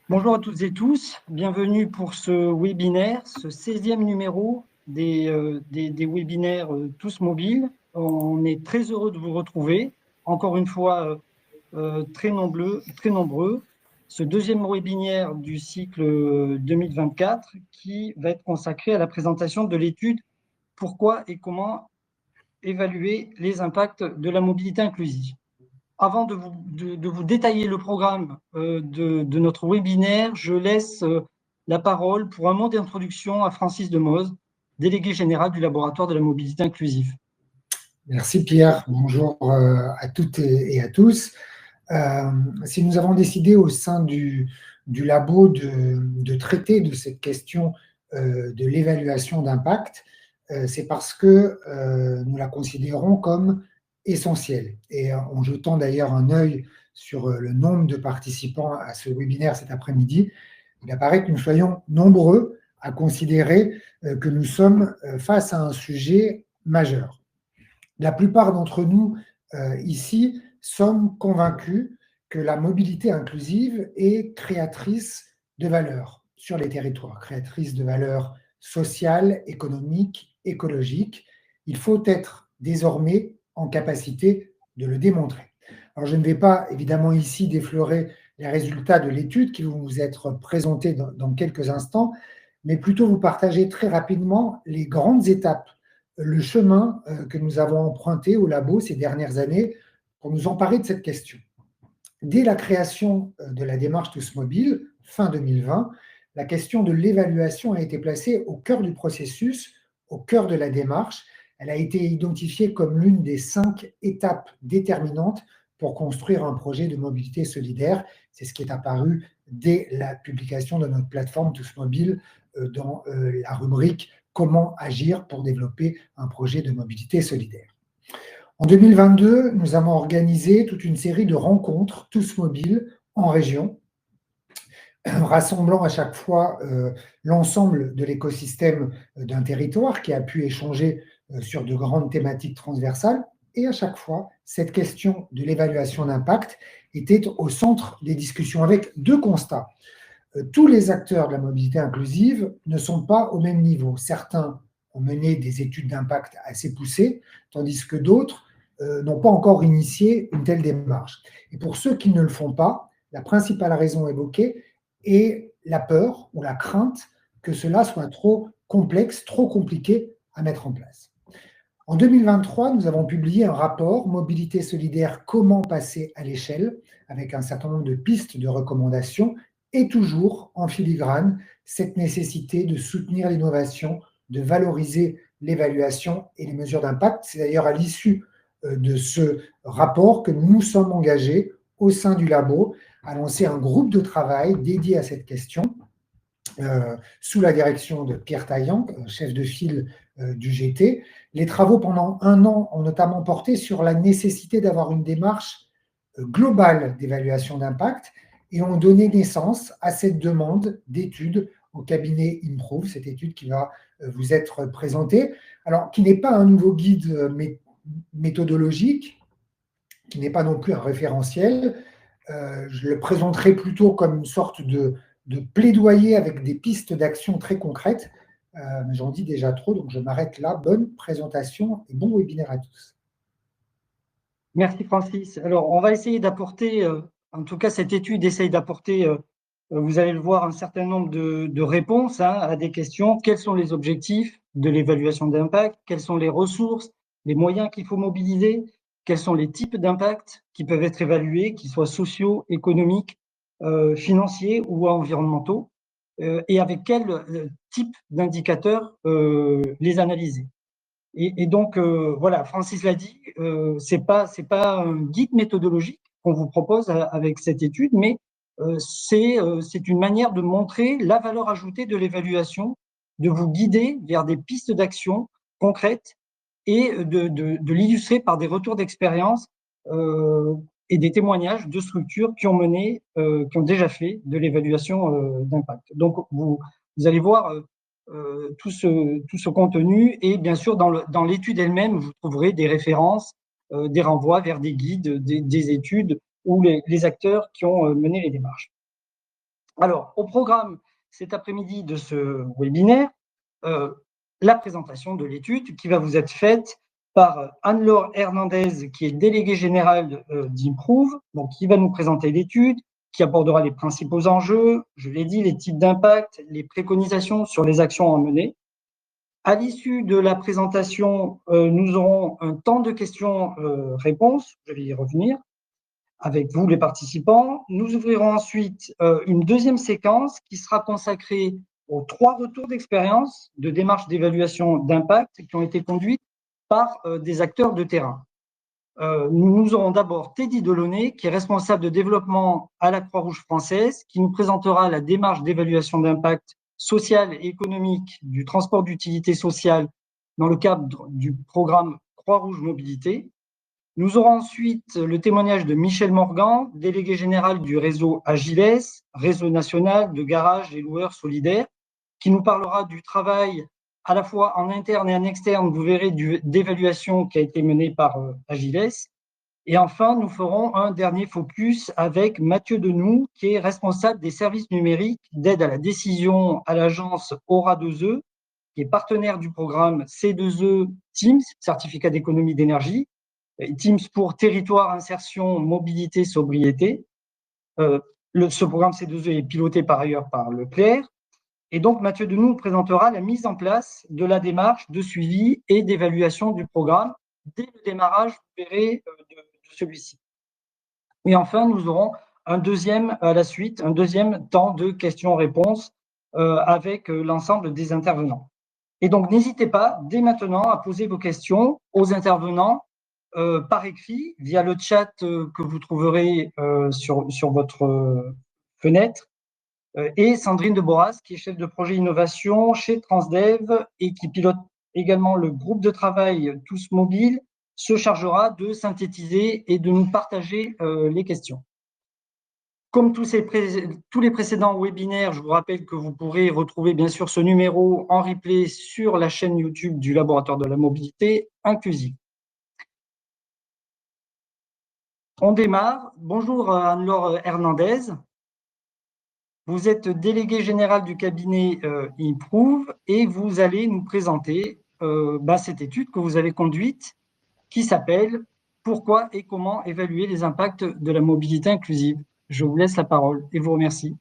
Bonjour à toutes et tous, bienvenue pour ce webinaire, ce 16e numéro des webinaires Tous Mobiles. On est très heureux de vous retrouver, encore une fois très nombreux. Ce deuxième webinaire du cycle 2024 qui va être consacré à la présentation de l'étude « Pourquoi et comment évaluer les impacts de la mobilité inclusive ». Avant de vous détailler le programme de notre webinaire, je laisse la parole pour un mot d'introduction à Francis Demoz, délégué général du laboratoire de la mobilité inclusive. Merci Pierre, bonjour à toutes et à tous. Si nous avons décidé au sein du labo de traiter de cette question de l'évaluation d'impact, c'est parce que nous la considérons comme essentielle. Et en jetant d'ailleurs un œil sur le nombre de participants à ce webinaire cet après-midi, il apparaît que nous soyons nombreux à considérer que nous sommes face à un sujet majeur. La plupart d'entre nous ici sommes convaincus que la mobilité inclusive est créatrice de valeur sur les territoires, créatrice de valeur sociale, économique, écologique. Il faut être désormais en capacité de le démontrer. Alors, je ne vais pas évidemment ici déflorer les résultats de l'étude qui vont vous être présentés dans quelques instants, mais plutôt vous partager très rapidement les grandes étapes, le chemin que nous avons emprunté au labo ces dernières années pour nous emparer de cette question. Dès la création de la démarche Tous Mobiles, fin 2020, la question de l'évaluation a été placée au cœur du processus, au cœur de la démarche. Elle a été identifiée comme l'une des 5 étapes déterminantes pour construire un projet de mobilité solidaire. C'est ce qui est apparu dès la publication de notre plateforme Tous Mobiles dans la rubrique « Comment agir pour développer un projet de mobilité solidaire ». En 2022, nous avons organisé toute une série de rencontres Tous Mobiles en région, rassemblant à chaque fois l'ensemble de l'écosystème d'un territoire qui a pu échanger sur de grandes thématiques transversales. Et à chaque fois, cette question de l'évaluation d'impact était au centre des discussions avec 2 constats. Tous les acteurs de la mobilité inclusive ne sont pas au même niveau. Certains ont mené des études d'impact assez poussées, tandis que d'autres n'ont pas encore initié une telle démarche. Et pour ceux qui ne le font pas, la principale raison évoquée est la peur ou la crainte que cela soit trop complexe, trop compliqué à mettre en place. En 2023, nous avons publié un rapport « Mobilité solidaire, comment passer à l'échelle » avec un certain nombre de pistes de recommandations et toujours en filigrane cette nécessité de soutenir l'innovation, de valoriser l'évaluation et les mesures d'impact. C'est d'ailleurs à l'issue de ce rapport que nous nous sommes engagés au sein du labo à lancer un groupe de travail dédié à cette question sous la direction de Pierre Taillant, chef de file du GT. Les travaux pendant 1 an ont notamment porté sur la nécessité d'avoir une démarche globale d'évaluation d'impact et ont donné naissance à cette demande d'étude au cabinet Improve, cette étude qui va vous être présentée, alors qui n'est pas un nouveau guide méthodologique, qui n'est pas non plus un référentiel. Je le présenterai plutôt comme une sorte de plaidoyer avec des pistes d'action très concrètes. Mais j'en dis déjà trop, donc je m'arrête là. Bonne présentation et bon webinaire à tous. Merci Francis. Alors, on va essayer d'apporter, en tout cas cette étude essaye d'apporter, vous allez le voir, un certain nombre de réponses à des questions. Quels sont les objectifs de l'évaluation d'impact? Quelles sont les ressources, les moyens qu'il faut mobiliser? Quels sont les types d'impact qui peuvent être évalués, qu'ils soient sociaux, économiques, financiers ou environnementaux? Et avec quel type d'indicateurs les analyser? Et donc, voilà, Francis l'a dit, c'est pas un guide méthodologique qu'on vous propose avec cette étude, mais c'est une manière de montrer la valeur ajoutée de l'évaluation, de vous guider vers des pistes d'action concrètes et de l'illustrer par des retours d'expérience et des témoignages de structures qui ont mené, qui ont déjà fait de l'évaluation d'impact. Donc, vous allez voir tout ce contenu et bien sûr dans l'étude elle-même, vous trouverez des références, des renvois vers des guides, des études ou les acteurs qui ont mené les démarches. Alors, au programme cet après-midi de ce webinaire, la présentation de l'étude qui va vous être faite par Anne-Laure Hernandez, qui est déléguée générale d'Improve, donc qui va nous présenter l'étude, qui abordera les principaux enjeux, je l'ai dit, les types d'impact, les préconisations sur les actions à mener. À l'issue de la présentation, nous aurons un temps de questions-réponses, je vais y revenir, avec vous les participants. Nous ouvrirons ensuite une deuxième séquence qui sera consacrée aux 3 retours d'expérience de démarches d'évaluation d'impact qui ont été conduites par des acteurs de terrain. Nous aurons d'abord Teddy Delaunay, qui est responsable de développement à la Croix-Rouge française, qui nous présentera la démarche d'évaluation d'impact social et économique du transport d'utilité sociale dans le cadre du programme Croix-Rouge Mobilité. Nous aurons ensuite le témoignage de Michel Morgan, délégué général du réseau Agiles, réseau national de garages et loueurs solidaires, qui nous parlera du travail à la fois en interne et en externe, vous verrez, d'évaluation qui a été menée par Agiles. Et enfin, nous ferons un dernier focus avec Mathieu Denoux, qui est responsable des services numériques d'aide à la décision à l'agence Aura2E, qui est partenaire du programme C2E Teams, certificat d'économie d'énergie, Teams pour territoire, insertion, mobilité, sobriété. Ce programme C2E est piloté par ailleurs par Leclerc. Et donc, Mathieu Denoux nous présentera la mise en place de la démarche de suivi et d'évaluation du programme dès le démarrage, vous verrez, de celui-ci. Et enfin, nous aurons à la suite, un deuxième temps de questions-réponses avec l'ensemble des intervenants. Et donc, n'hésitez pas dès maintenant à poser vos questions aux intervenants par écrit, via le chat que vous trouverez sur votre fenêtre, et Sandrine de Boras, qui est chef de projet innovation chez Transdev et qui pilote également le groupe de travail Tous Mobiles, se chargera de synthétiser et de nous partager les questions. Comme tous les précédents webinaires, je vous rappelle que vous pourrez retrouver bien sûr ce numéro en replay sur la chaîne YouTube du Laboratoire de la mobilité inclusive. On démarre. Bonjour Anne-Laure Hernandez. Vous êtes déléguée générale du cabinet Improve et vous allez nous présenter cette étude que vous avez conduite qui s'appelle « Pourquoi et comment évaluer les impacts de la mobilité inclusive ». Je vous laisse la parole et vous remercie.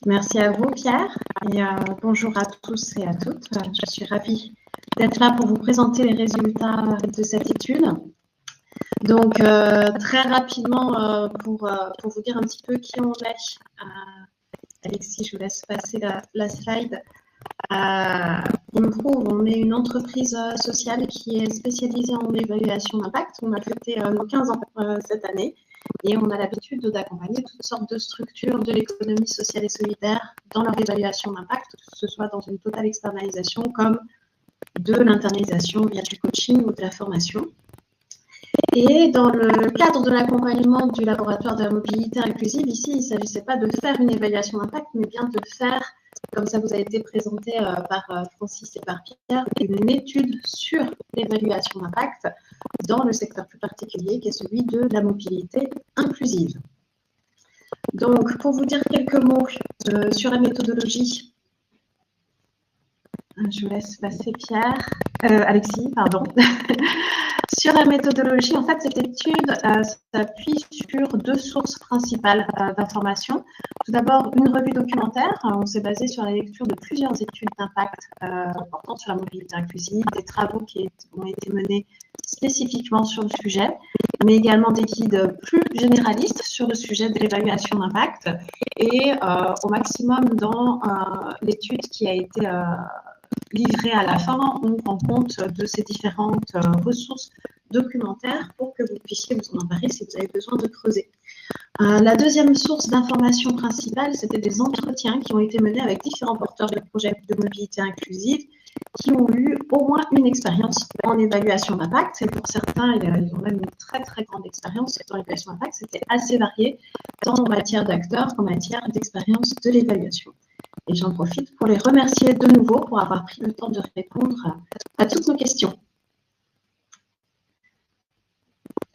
Merci à vous, Pierre, et bonjour à tous et à toutes. Je suis ravie d'être là pour vous présenter les résultats de cette étude. Donc, très rapidement, pour vous dire un petit peu qui on est, Alexis, je vous laisse passer la slide. Improve, on est une entreprise sociale qui est spécialisée en évaluation d'impact. On a fêté nos 15 ans cette année et on a l'habitude d'accompagner toutes sortes de structures de l'économie sociale et solidaire dans leur évaluation d'impact, que ce soit dans une totale externalisation comme de l'internalisation via du coaching ou de la formation. Et dans le cadre de l'accompagnement du laboratoire de la mobilité inclusive, ici, il ne s'agissait pas de faire une évaluation d'impact, mais bien de faire, comme ça vous a été présenté par Francis et par Pierre, une étude sur l'évaluation d'impact dans le secteur plus particulier qui est celui de la mobilité inclusive. Donc, pour vous dire quelques mots sur la méthodologie, je vous laisse passer Alexis, pardon. Sur la méthodologie, en fait, cette étude s'appuie sur 2 sources principales d'informations. Tout d'abord, une revue documentaire. On s'est basé sur la lecture de plusieurs études d'impact portant sur la mobilité inclusive, des travaux qui ont été menés spécifiquement sur le sujet, mais également des guides plus généralistes sur le sujet de l'évaluation d'impact. Et au maximum, dans l'étude qui a été livrée à la fin, on rend compte de ces différentes ressources documentaires pour que vous puissiez vous en emparer si vous avez besoin de creuser. La deuxième source d'information principale, c'était des entretiens qui ont été menés avec différents porteurs de projets de mobilité inclusive qui ont eu au moins une expérience en évaluation d'impact. Et pour certains, ils ont même une très très grande expérience dans l'évaluation d'impact. C'était assez varié, tant en matière d'acteurs qu'en matière d'expérience de l'évaluation. Et j'en profite pour les remercier de nouveau pour avoir pris le temps de répondre à toutes nos questions.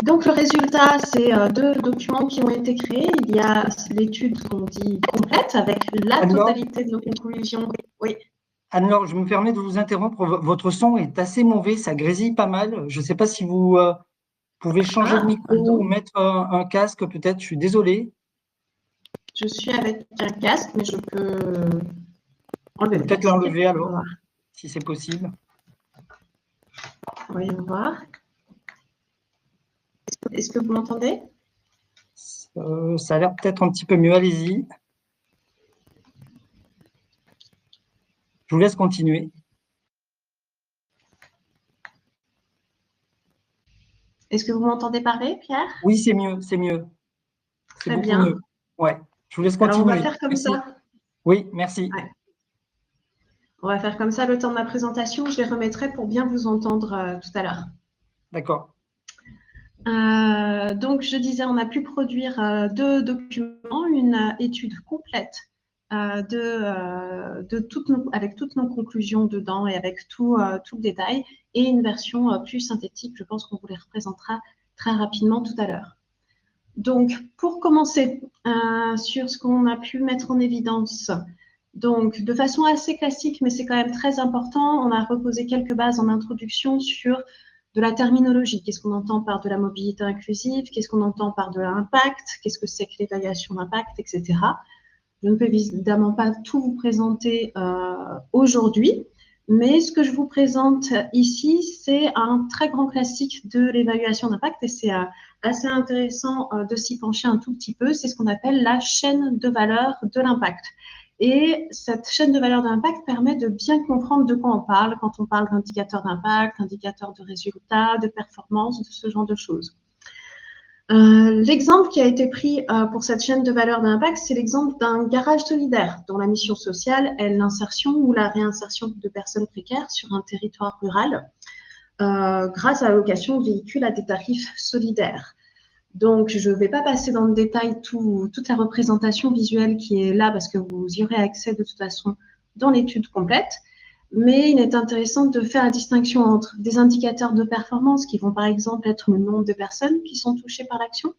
Donc, le résultat, c'est 2 documents qui ont été créés. Il y a l'étude qu'on dit complète avec la totalité de nos conclusions. Oui. Anne-Laure, je me permets de vous interrompre. Votre son est assez mauvais, ça grésille pas mal. Je ne sais pas si vous pouvez changer de micro ou mettre un casque, peut-être. Je suis désolé. Je suis avec un casque, mais je peux enlever le casque. Peut-être l'enlever alors, si c'est possible. Voyons voir. Est-ce que vous m'entendez? Ça a l'air peut-être un petit peu mieux. Allez-y. Je vous laisse continuer. Est-ce que vous m'entendez parler, Pierre? Oui, c'est mieux, c'est mieux. Très bien. Mieux. Ouais, je vous laisse continuer. Alors, on va faire comme ça. Oui, merci. Ouais. On va faire comme ça le temps de ma présentation. Je les remettrai pour bien vous entendre tout à l'heure. D'accord. Donc, je disais, on a pu produire 2 documents, une étude complète avec toutes nos conclusions dedans et avec tout le détail, et une version plus synthétique. Je pense qu'on vous les représentera très rapidement tout à l'heure. Donc, pour commencer sur ce qu'on a pu mettre en évidence, donc de façon assez classique, mais c'est quand même très important, on a reposé quelques bases en introduction sur de la terminologie. Qu'est-ce qu'on entend par de la mobilité inclusive? Qu'est-ce qu'on entend par de l'impact? Qu'est-ce que c'est que l'évaluation d'impact, etc. Je ne peux évidemment pas tout vous présenter aujourd'hui, mais ce que je vous présente ici, c'est un très grand classique de l'évaluation d'impact et c'est assez intéressant de s'y pencher un tout petit peu. C'est ce qu'on appelle la chaîne de valeur de l'impact. Et cette chaîne de valeur d'impact permet de bien comprendre de quoi on parle quand on parle d'indicateurs d'impact, indicateurs de résultats, de performance, de ce genre de choses. L'exemple qui a été pris pour cette chaîne de valeur d'impact, c'est l'exemple d'un garage solidaire dont la mission sociale est l'insertion ou la réinsertion de personnes précaires sur un territoire rural grâce à la location de véhicules à des tarifs solidaires. Donc, je ne vais pas passer dans le détail toute la représentation visuelle qui est là parce que vous y aurez accès de toute façon dans l'étude complète. Mais il est intéressant de faire la distinction entre des indicateurs de performance qui vont par exemple être le nombre de personnes qui sont touchées par l'action,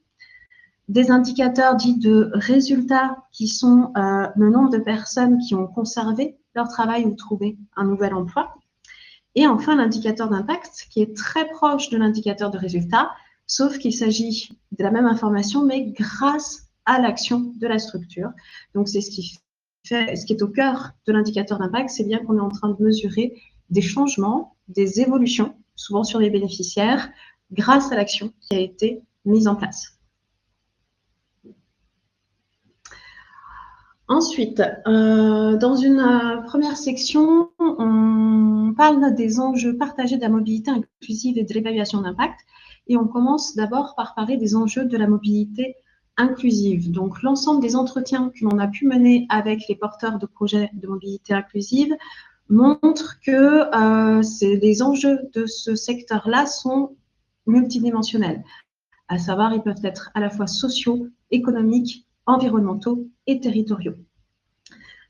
des indicateurs dits de résultats qui sont le nombre de personnes qui ont conservé leur travail ou trouvé un nouvel emploi, et enfin l'indicateur d'impact qui est très proche de l'indicateur de résultat, sauf qu'il s'agit de la même information mais grâce à l'action de la structure. Donc c'est ce qui est au cœur de l'indicateur d'impact, c'est bien qu'on est en train de mesurer des changements, des évolutions, souvent sur les bénéficiaires, grâce à l'action qui a été mise en place. Ensuite, dans une première section, on parle des enjeux partagés de la mobilité inclusive et de l'évaluation d'impact. Et on commence d'abord par parler des enjeux de la mobilité inclusive. Donc, l'ensemble des entretiens que l'on a pu mener avec les porteurs de projets de mobilité inclusive montrent que les enjeux de ce secteur-là sont multidimensionnels. À savoir, ils peuvent être à la fois sociaux, économiques, environnementaux et territoriaux.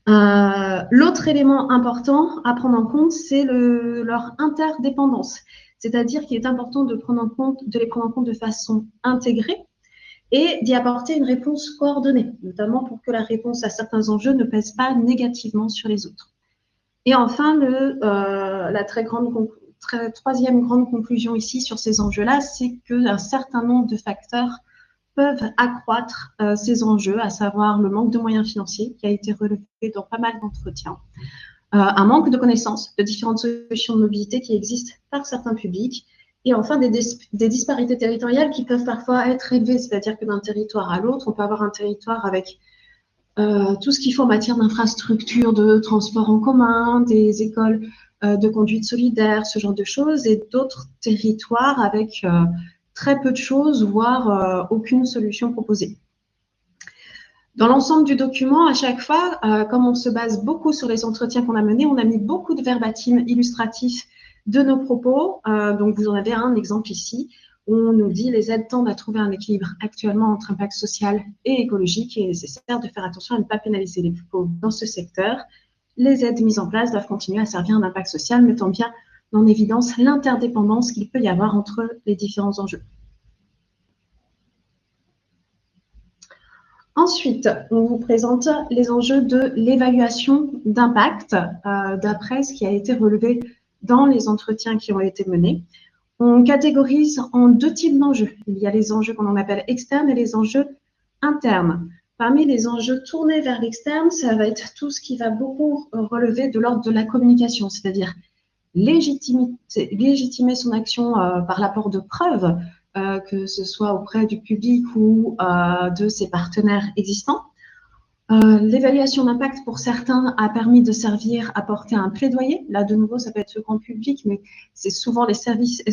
L'autre élément important à prendre en compte, c'est leur interdépendance. C'est-à-dire qu'il est important de les prendre en compte de façon intégrée et d'y apporter une réponse coordonnée, notamment pour que la réponse à certains enjeux ne pèse pas négativement sur les autres. Et enfin, la troisième grande conclusion ici sur ces enjeux-là, c'est qu'un certain nombre de facteurs peuvent accroître ces enjeux, à savoir le manque de moyens financiers qui a été relevé dans pas mal d'entretiens, un manque de connaissances de différentes solutions de mobilité qui existent par certains publics, et enfin des disparités territoriales qui peuvent parfois être élevées, c'est-à-dire que d'un territoire à l'autre, on peut avoir un territoire avec tout ce qu'il faut en matière d'infrastructures, de transport en commun, des écoles de conduite solidaire, ce genre de choses, et d'autres territoires avec très peu de choses, voire aucune solution proposée. Dans l'ensemble du document, à chaque fois, comme on se base beaucoup sur les entretiens qu'on a menés, on a mis beaucoup de verbatim illustratifs de nos propos. Donc, vous en avez un exemple ici, où on nous dit les aides tendent à trouver un équilibre actuellement entre impact social et écologique et il est nécessaire de faire attention à ne pas pénaliser les plus pauvres dans ce secteur. Les aides mises en place doivent continuer à servir un impact social, mettant bien en évidence l'interdépendance qu'il peut y avoir entre les différents enjeux. Ensuite, on vous présente les enjeux de l'évaluation d'impact d'après ce qui a été relevé dans les entretiens qui ont été menés. On catégorise en 2 types d'enjeux. Il y a les enjeux qu'on appelle externes et les enjeux internes. Parmi les enjeux tournés vers l'externe, ça va être tout ce qui va beaucoup relever de l'ordre de la communication, c'est-à-dire légitimer son action par l'apport de preuves, que ce soit auprès du public ou de ses partenaires existants. L'évaluation d'impact, pour certains, a permis de servir à porter un plaidoyer. Là, de nouveau, ça peut être le grand public, mais c'est souvent les services,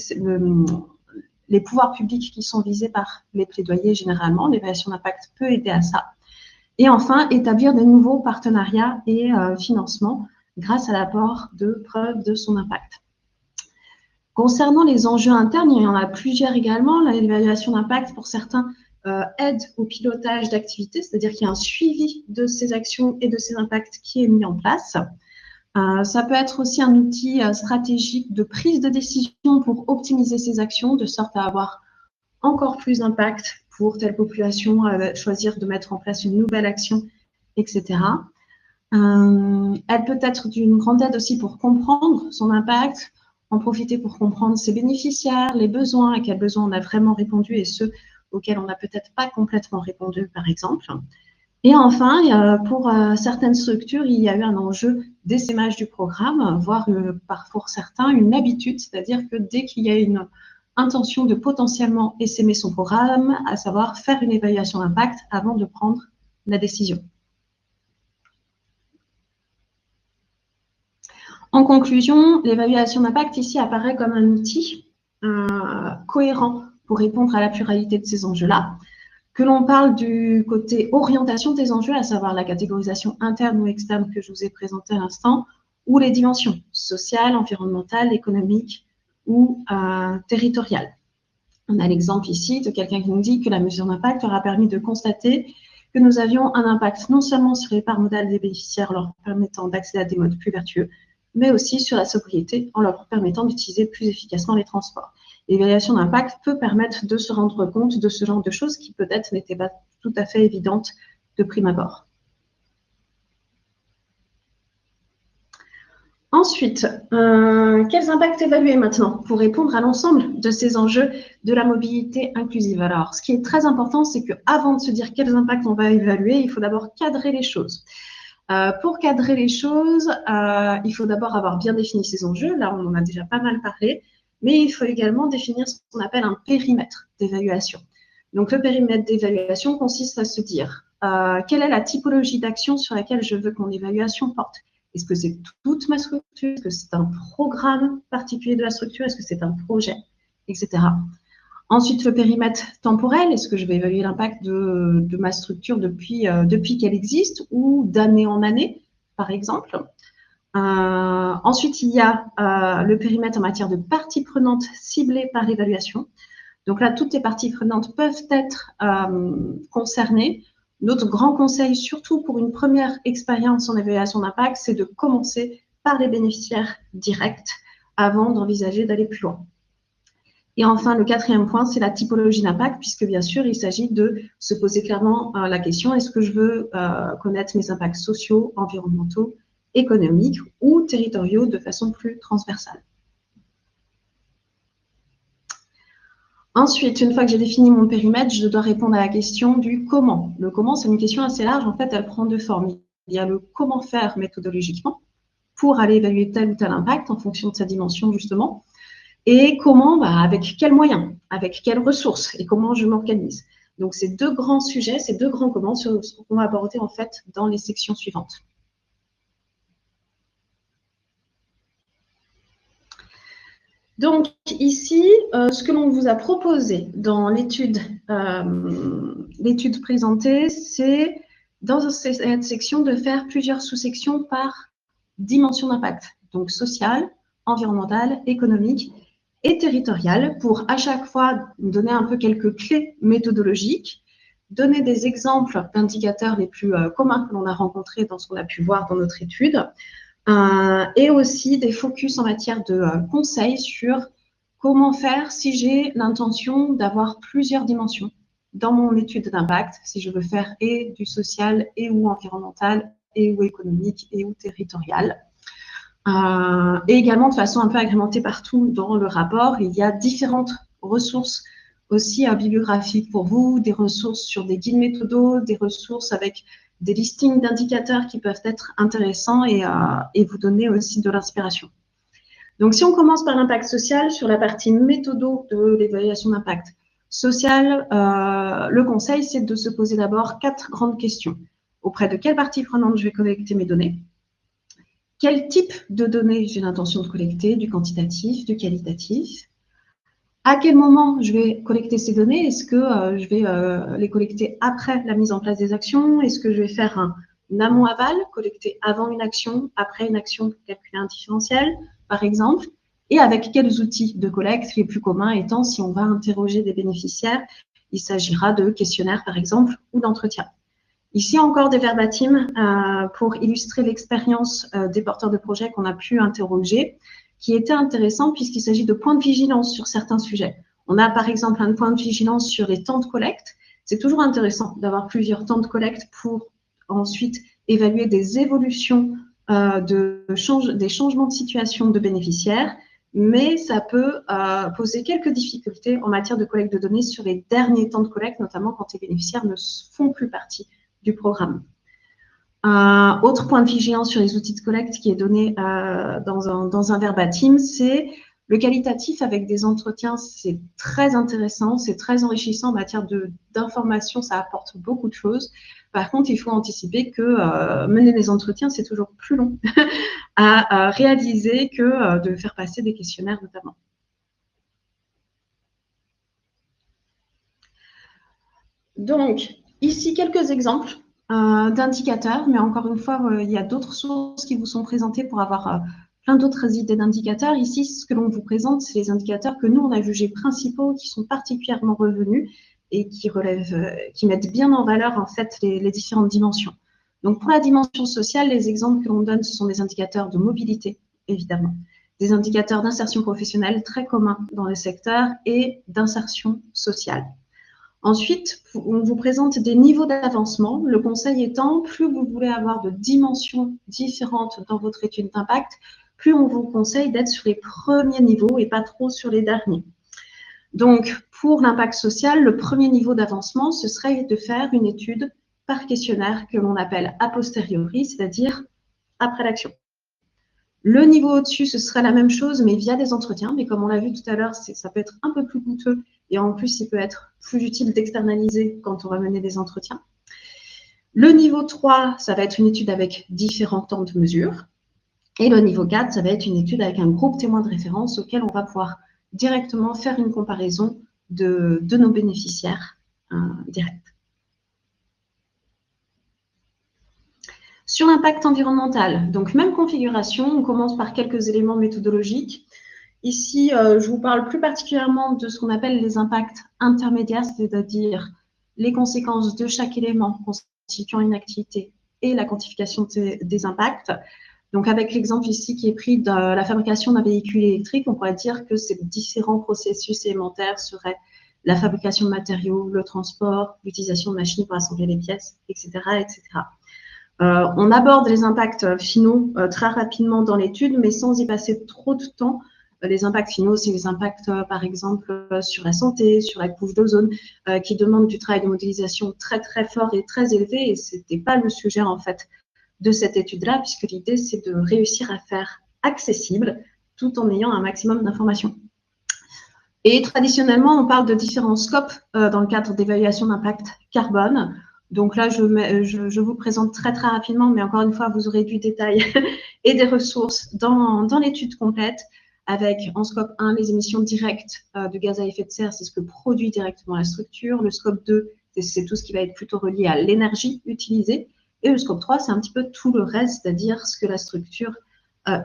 les pouvoirs publics qui sont visés par les plaidoyers généralement. L'évaluation d'impact peut aider à ça. Et enfin, établir de nouveaux partenariats et financements grâce à l'apport de preuves de son impact. Concernant les enjeux internes, il y en a plusieurs également. L'évaluation d'impact, pour certains, aide au pilotage d'activités, c'est-à-dire qu'il y a un suivi de ces actions et de ces impacts qui est mis en place. Ça peut être aussi un outil stratégique de prise de décision pour optimiser ces actions, de sorte à avoir encore plus d'impact pour telle population, choisir de mettre en place une nouvelle action, etc. Elle peut être d'une grande aide aussi pour comprendre son impact, en profiter pour comprendre ses bénéficiaires, les besoins, à quels besoins on a vraiment répondu et ceux auxquels on n'a peut-être pas complètement répondu, par exemple. Et enfin, pour certaines structures, il y a eu un enjeu d'essaimage du programme, voire pour certains une habitude, c'est-à-dire que dès qu'il y a une intention de potentiellement essaimer son programme, à savoir faire une évaluation d'impact avant de prendre la décision. En conclusion, l'évaluation d'impact ici apparaît comme un outil cohérent pour répondre à la pluralité de ces enjeux-là. Que l'on parle du côté orientation des enjeux, à savoir la catégorisation interne ou externe que je vous ai présentée à l'instant, ou les dimensions sociales, environnementales, économiques ou territoriales. On a l'exemple ici de quelqu'un qui nous dit que la mesure d'impact aura permis de constater que nous avions un impact non seulement sur les parts modales des bénéficiaires leur permettant d'accéder à des modes plus vertueux, mais aussi sur la sobriété en leur permettant d'utiliser plus efficacement les transports. L'évaluation d'impact peut permettre de se rendre compte de ce genre de choses qui peut-être n'étaient pas tout à fait évidentes de prime abord. Ensuite, quels impacts évaluer maintenant pour répondre à l'ensemble de ces enjeux de la mobilité inclusive? Alors, ce qui est très important, c'est qu'avant de se dire quels impacts on va évaluer, il faut d'abord cadrer les choses. Pour cadrer les choses, il faut d'abord avoir bien défini ces enjeux. Là, on en a déjà pas mal parlé. Mais il faut également définir ce qu'on appelle un périmètre d'évaluation. Donc, le périmètre d'évaluation consiste à se dire quelle est la typologie d'action sur laquelle je veux que mon évaluation porte. Est-ce que c'est toute ma structure? Est-ce que c'est un programme particulier de la structure? Est-ce que c'est un projet? Etc. Ensuite, le périmètre temporel. Est-ce que je vais évaluer l'impact de ma structure depuis qu'elle existe ou d'année en année, par exemple? Ensuite, il y a le périmètre en matière de parties prenantes ciblées par l'évaluation. Donc là, toutes les parties prenantes peuvent être concernées. Notre grand conseil, surtout pour une première expérience en évaluation d'impact, c'est de commencer par les bénéficiaires directs avant d'envisager d'aller plus loin. Et enfin, le quatrième point, c'est la typologie d'impact, puisque bien sûr, il s'agit de se poser clairement la question, est-ce que je veux connaître mes impacts sociaux, environnementaux, économiques ou territoriaux de façon plus transversale. Ensuite, une fois que j'ai défini mon périmètre, je dois répondre à la question du comment. Le comment, c'est une question assez large. En fait, elle prend deux formes. Il y a le comment faire méthodologiquement pour aller évaluer tel ou tel impact en fonction de sa dimension, justement. Et comment, avec quels moyens, avec quelles ressources et comment je m'organise. Donc, ces deux grands sujets, ces deux grands comment, ce qu'on va aborder en fait dans les sections suivantes. Donc, ici, ce que l'on vous a proposé dans l'étude présentée, c'est dans cette section de faire plusieurs sous-sections par dimension d'impact, donc sociale, environnementale, économique et territoriale, pour à chaque fois donner un peu quelques clés méthodologiques, donner des exemples d'indicateurs les plus communs que l'on a rencontrés dans ce qu'on a pu voir dans notre étude, et aussi des focus en matière de conseils sur comment faire si j'ai l'intention d'avoir plusieurs dimensions dans mon étude d'impact, si je veux faire et du social, et ou environnemental, et ou économique, et ou territorial. Et également, de façon un peu agrémentée partout dans le rapport, il y a différentes ressources aussi bibliographiques pour vous, des ressources sur des guides méthodos, des ressources avec des listings d'indicateurs qui peuvent être intéressants et vous donner aussi de l'inspiration. Donc, si on commence par l'impact social, sur la partie méthodo de l'évaluation d'impact social, le conseil, c'est de se poser d'abord 4 grandes questions. Auprès de quelle partie prenante je vais collecter mes données? Quel type de données j'ai l'intention de collecter? Du quantitatif, du qualitatif? À quel moment je vais collecter ces données? Est-ce que je vais les collecter après la mise en place des actions? Est-ce que je vais faire un amont-aval, collecter avant une action, après une action pour calculer un différentiel, par exemple? Et avec quels outils de collecte? Les plus communs étant, si on va interroger des bénéficiaires, il s'agira de questionnaires, par exemple, ou d'entretiens. Ici, encore des verbatims pour illustrer l'expérience des porteurs de projets qu'on a pu interroger, qui était intéressant puisqu'il s'agit de points de vigilance sur certains sujets. On a par exemple un point de vigilance sur les temps de collecte. C'est toujours intéressant d'avoir plusieurs temps de collecte pour ensuite évaluer des évolutions, des changements de situation de bénéficiaires, mais ça peut poser quelques difficultés en matière de collecte de données sur les derniers temps de collecte, notamment quand les bénéficiaires ne font plus partie du programme. Autre point de vigilance sur les outils de collecte qui est donné dans un verbatim, c'est le qualitatif avec des entretiens. C'est très intéressant, c'est très enrichissant en matière d'information, ça apporte beaucoup de choses. Par contre, il faut anticiper que mener des entretiens, c'est toujours plus long à réaliser que de faire passer des questionnaires notamment. Donc, ici, quelques exemples d'indicateurs, mais encore une fois, il y a d'autres sources qui vous sont présentées pour avoir plein d'autres idées d'indicateurs. Ici, ce que l'on vous présente, c'est les indicateurs que nous, on a jugés principaux, qui sont particulièrement revenus et qui mettent bien en valeur, en fait, les différentes dimensions. Donc, pour la dimension sociale, les exemples que l'on donne, ce sont des indicateurs de mobilité, évidemment, des indicateurs d'insertion professionnelle très communs dans le secteur et d'insertion sociale. Ensuite, on vous présente des niveaux d'avancement. Le conseil étant, plus vous voulez avoir de dimensions différentes dans votre étude d'impact, plus on vous conseille d'être sur les premiers niveaux et pas trop sur les derniers. Donc, pour l'impact social, le premier niveau d'avancement, ce serait de faire une étude par questionnaire que l'on appelle a posteriori, c'est-à-dire après l'action. Le niveau au-dessus, ce serait la même chose, mais via des entretiens. Mais comme on l'a vu tout à l'heure, ça peut être un peu plus coûteux et en plus, il peut être plus utile d'externaliser quand on va mener des entretiens. Le niveau 3, ça va être une étude avec différents temps de mesure. Et le niveau 4, ça va être une étude avec un groupe témoin de référence auquel on va pouvoir directement faire une comparaison de nos bénéficiaires directs. Sur l'impact environnemental, donc même configuration, on commence par quelques éléments méthodologiques. Ici, je vous parle plus particulièrement de ce qu'on appelle les impacts intermédiaires, c'est-à-dire les conséquences de chaque élément constituant une activité et la quantification des impacts. Donc, avec l'exemple ici qui est pris de la fabrication d'un véhicule électrique, on pourrait dire que ces différents processus élémentaires seraient la fabrication de matériaux, le transport, l'utilisation de machines pour assembler les pièces, etc., etc. On aborde les impacts finaux très rapidement dans l'étude, mais sans y passer trop de temps. Les impacts finaux, c'est les impacts, par exemple, sur la santé, sur la couche d'ozone, qui demandent du travail de modélisation très, très fort et très élevé. Et ce n'était pas le sujet, en fait, de cette étude-là, puisque l'idée, c'est de réussir à faire accessible tout en ayant un maximum d'informations. Et traditionnellement, on parle de différents scopes dans le cadre d'évaluation d'impact carbone. Donc là, je vous présente très, très rapidement, mais encore une fois, vous aurez du détail et des ressources dans l'étude complète, avec en scope 1, les émissions directes de gaz à effet de serre, c'est ce que produit directement la structure. Le scope 2, c'est tout ce qui va être plutôt relié à l'énergie utilisée. Et le scope 3, c'est un petit peu tout le reste, c'est-à-dire ce que la structure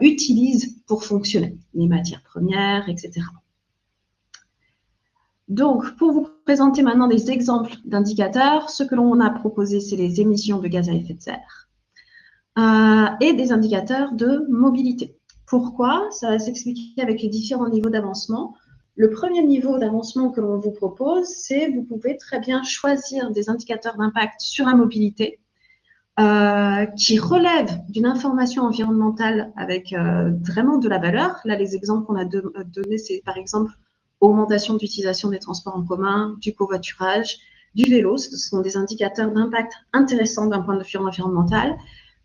utilise pour fonctionner, les matières premières, etc. Donc, pour vous présenter maintenant des exemples d'indicateurs, ce que l'on a proposé, c'est les émissions de gaz à effet de serre et des indicateurs de mobilité. Pourquoi? Ça va s'expliquer avec les différents niveaux d'avancement. Le premier niveau d'avancement que l'on vous propose, c'est vous pouvez très bien choisir des indicateurs d'impact sur la mobilité qui relèvent d'une information environnementale avec vraiment de la valeur. Là, les exemples qu'on a donnés, c'est par exemple augmentation d'utilisation des transports en commun, du covoiturage, du vélo. Ce sont des indicateurs d'impact intéressants d'un point de vue environnemental,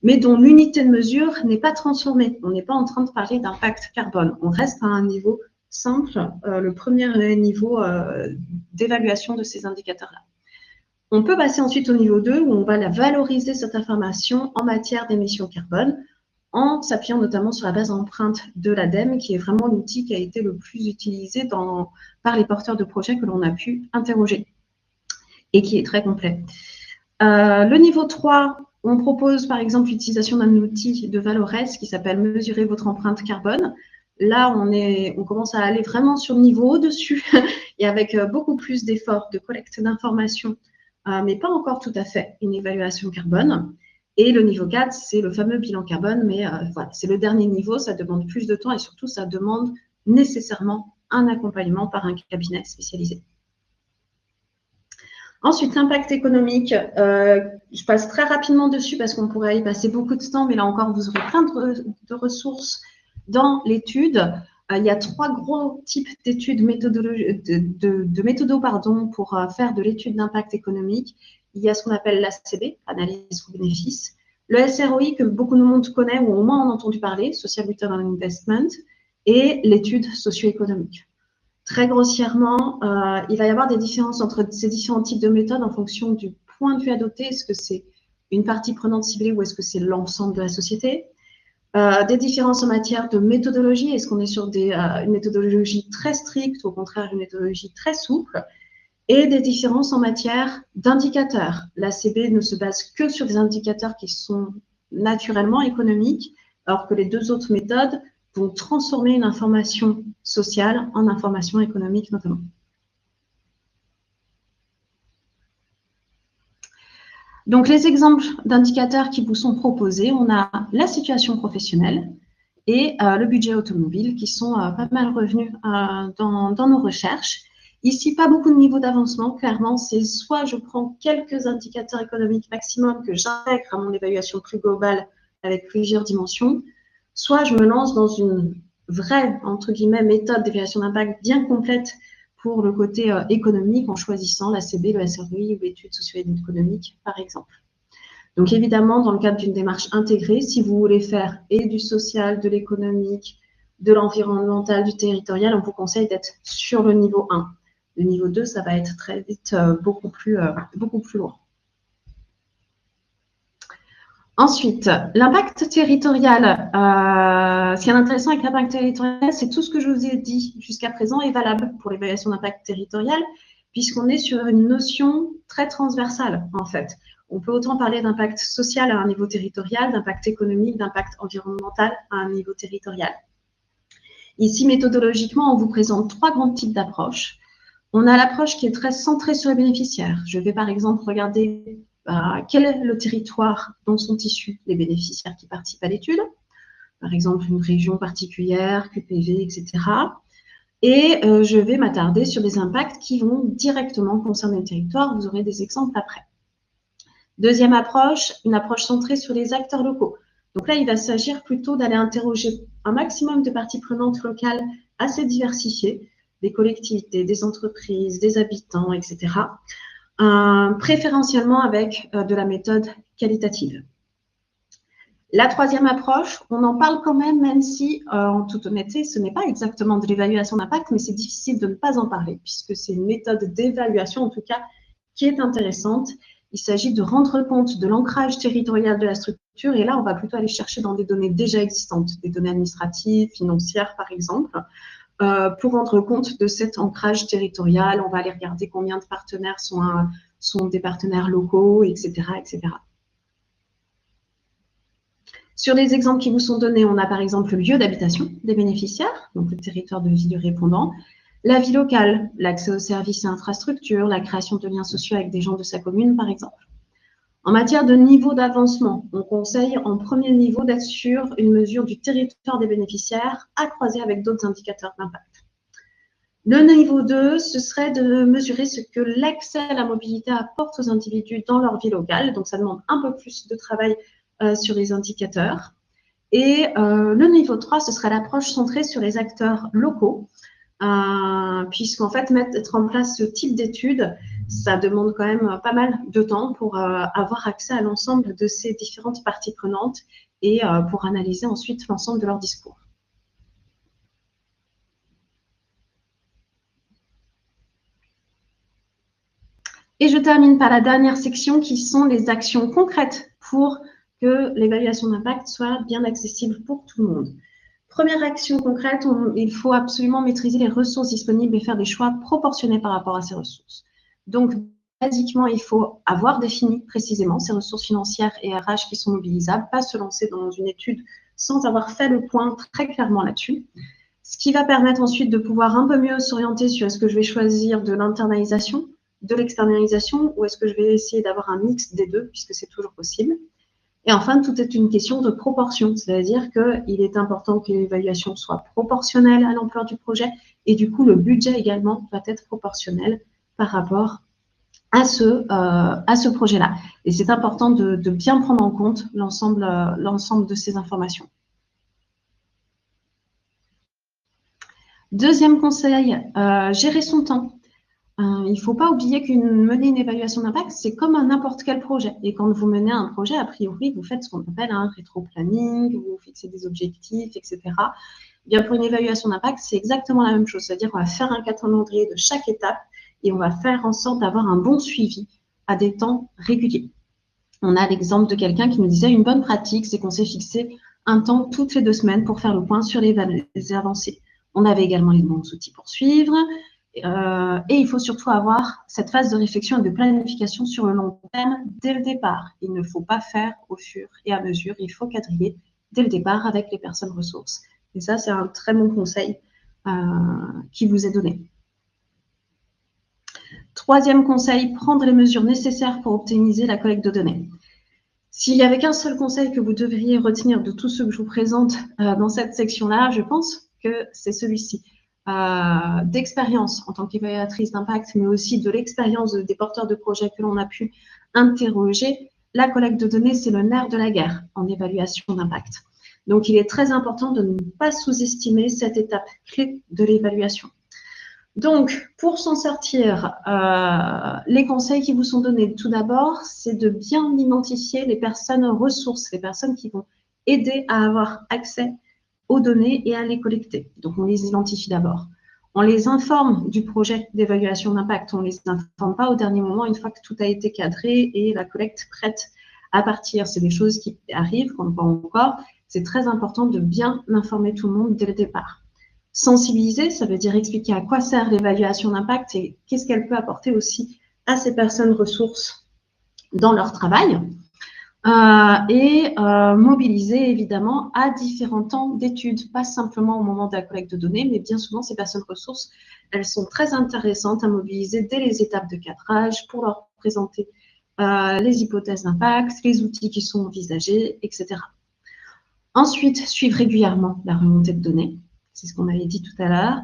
mais dont l'unité de mesure n'est pas transformée. On n'est pas en train de parler d'impact carbone. On reste à un niveau simple, le premier niveau d'évaluation de ces indicateurs-là. On peut passer ensuite au niveau 2 où on va la valoriser cette information en matière d'émissions carbone en s'appuyant notamment sur la base d'empreinte de l'ADEME qui est vraiment l'outil qui a été le plus utilisé par les porteurs de projets que l'on a pu interroger et qui est très complet. Le niveau 3, on propose par exemple l'utilisation d'un outil de Valores qui s'appelle « Mesurer votre empreinte carbone ». Là, on commence à aller vraiment sur le niveau au-dessus et avec beaucoup plus d'efforts de collecte d'informations, mais pas encore tout à fait une évaluation carbone. Et le niveau 4, c'est le fameux bilan carbone, mais voilà, c'est le dernier niveau, ça demande plus de temps et surtout, ça demande nécessairement un accompagnement par un cabinet spécialisé. Ensuite, l'impact économique, je passe très rapidement dessus parce qu'on pourrait y passer beaucoup de temps, mais là encore, vous aurez plein de ressources dans l'étude. Il y a 3 gros types d'études pour faire de l'étude d'impact économique. Il y a ce qu'on appelle l'ACB, analyse coût-bénéfice, le SROI que beaucoup de monde connaît ou au moins en a entendu parler, Social Return on Investment, et l'étude socio-économique. Très grossièrement, il va y avoir des différences entre ces différents types de méthodes en fonction du point de vue adopté. Est-ce que c'est une partie prenante ciblée ou est-ce que c'est l'ensemble de la société? Des différences en matière de méthodologie. Est-ce qu'on est sur une méthodologie très stricte ou au contraire une méthodologie très souple? Et des différences en matière d'indicateurs. L'ACB ne se base que sur des indicateurs qui sont naturellement économiques, alors que les 2 autres méthodes vont transformer une information sociale en information économique notamment. Donc, les exemples d'indicateurs qui vous sont proposés, on a la situation professionnelle et le budget automobile qui sont pas mal revenus dans nos recherches. Ici, pas beaucoup de niveau d'avancement. Clairement, c'est soit je prends quelques indicateurs économiques maximum que j'intègre à mon évaluation plus globale avec plusieurs dimensions, soit je me lance dans une vraie, entre guillemets, méthode d'évaluation d'impact bien complète pour le côté économique en choisissant l'ACB, le SROI ou l'étude socio-économique, par exemple. Donc, évidemment, dans le cadre d'une démarche intégrée, si vous voulez faire et du social, de l'économique, de l'environnemental, du territorial, on vous conseille d'être sur le niveau 1. Le niveau 2, ça va être très vite beaucoup plus loin. Ensuite, l'impact territorial. Ce qui est intéressant avec l'impact territorial, c'est tout ce que je vous ai dit jusqu'à présent est valable pour l'évaluation d'impact territorial, puisqu'on est sur une notion très transversale, en fait. On peut autant parler d'impact social à un niveau territorial, d'impact économique, d'impact environnemental à un niveau territorial. Ici, méthodologiquement, on vous présente 3 grands types d'approches. On a l'approche qui est très centrée sur les bénéficiaires. Je vais par exemple regarder quel est le territoire dont sont issus les bénéficiaires qui participent à l'étude, par exemple une région particulière, QPV, etc. Et je vais m'attarder sur des impacts qui vont directement concerner le territoire. Vous aurez des exemples après. Deuxième approche, une approche centrée sur les acteurs locaux. Donc là, il va s'agir plutôt d'aller interroger un maximum de parties prenantes locales assez diversifiées, des collectivités, des entreprises, des habitants, etc. Préférentiellement avec de la méthode qualitative. La troisième approche, on en parle quand même si, en toute honnêteté, ce n'est pas exactement de l'évaluation d'impact, mais c'est difficile de ne pas en parler, puisque c'est une méthode d'évaluation, en tout cas, qui est intéressante. Il s'agit de rendre compte de l'ancrage territorial de la structure, et là, on va plutôt aller chercher dans des données déjà existantes, des données administratives, financières, par exemple, pour rendre compte de cet ancrage territorial. On va aller regarder combien de partenaires sont des partenaires locaux, etc., etc. Sur les exemples qui vous sont donnés, on a par exemple le lieu d'habitation des bénéficiaires, donc le territoire de vie du répondant, la vie locale, l'accès aux services et infrastructures, la création de liens sociaux avec des gens de sa commune, par exemple. En matière de niveau d'avancement, on conseille en premier niveau d'être sur une mesure du territoire des bénéficiaires à croiser avec d'autres indicateurs d'impact. Le niveau 2, ce serait de mesurer ce que l'accès à la mobilité apporte aux individus dans leur vie locale. Donc, ça demande un peu plus de travail sur les indicateurs. Et le niveau 3, ce serait l'approche centrée sur les acteurs locaux, puisqu'en fait, mettre en place ce type d'études, ça demande quand même pas mal de temps pour avoir accès à l'ensemble de ces différentes parties prenantes et pour analyser ensuite l'ensemble de leur discours. Et je termine par la dernière section qui sont les actions concrètes pour que l'évaluation d'impact soit bien accessible pour tout le monde. Première action concrète, il faut absolument maîtriser les ressources disponibles et faire des choix proportionnés par rapport à ces ressources. Donc, basiquement, il faut avoir défini précisément ces ressources financières et RH qui sont mobilisables, pas se lancer dans une étude sans avoir fait le point très clairement là-dessus. Ce qui va permettre ensuite de pouvoir un peu mieux s'orienter sur est-ce que je vais choisir de l'internalisation, de l'externalisation, ou est-ce que je vais essayer d'avoir un mix des deux, puisque c'est toujours possible. Et enfin, tout est une question de proportion, c'est-à-dire qu'il est important que l'évaluation soit proportionnelle à l'ampleur du projet et du coup, le budget également va être proportionnel par rapport à ce projet-là. Et c'est important de bien prendre en compte l'ensemble de ces informations. Deuxième conseil, gérer son temps. Il ne faut pas oublier mener une évaluation d'impact, c'est comme n'importe quel projet. Et quand vous menez un projet, a priori, vous faites ce qu'on appelle un rétro-planning, vous fixez des objectifs, etc. Bien, pour une évaluation d'impact, c'est exactement la même chose. C'est-à-dire qu'on va faire un calendrier de chaque étape et on va faire en sorte d'avoir un bon suivi à des temps réguliers. On a l'exemple de quelqu'un qui nous disait une bonne pratique, c'est qu'on s'est fixé un temps toutes les 2 semaines pour faire le point sur les avancées. On avait également les bons outils pour suivre. Et il faut surtout avoir cette phase de réflexion et de planification sur le long terme dès le départ. Il ne faut pas faire au fur et à mesure, il faut quadriller dès le départ avec les personnes ressources. Et ça, c'est un très bon conseil qui vous est donné. Troisième conseil, prendre les mesures nécessaires pour optimiser la collecte de données. S'il n'y avait qu'un seul conseil que vous devriez retenir de tout ce que je vous présente dans cette section-là, je pense que c'est celui-ci. D'expérience en tant qu'évaluatrice d'impact, mais aussi de l'expérience des porteurs de projets que l'on a pu interroger, la collecte de données, c'est le nerf de la guerre en évaluation d'impact. Donc, il est très important de ne pas sous-estimer cette étape clé de l'évaluation. Donc, pour s'en sortir, les conseils qui vous sont donnés tout d'abord, c'est de bien identifier les personnes ressources, les personnes qui vont aider à avoir accès aux données et à les collecter. Donc, on les identifie d'abord. On les informe du projet d'évaluation d'impact. On ne les informe pas au dernier moment, une fois que tout a été cadré et la collecte prête à partir. C'est des choses qui arrivent, qu'on ne voit encore. C'est très important de bien informer tout le monde dès le départ. Sensibiliser, ça veut dire expliquer à quoi sert l'évaluation d'impact et qu'est-ce qu'elle peut apporter aussi à ces personnes ressources dans leur travail. Mobiliser évidemment à différents temps d'études, pas simplement au moment de la collecte de données, mais bien souvent ces personnes ressources, elles sont très intéressantes à mobiliser dès les étapes de cadrage pour leur présenter les hypothèses d'impact, les outils qui sont envisagés, etc. Ensuite, suivre régulièrement la remontée de données, c'est ce qu'on avait dit tout à l'heure.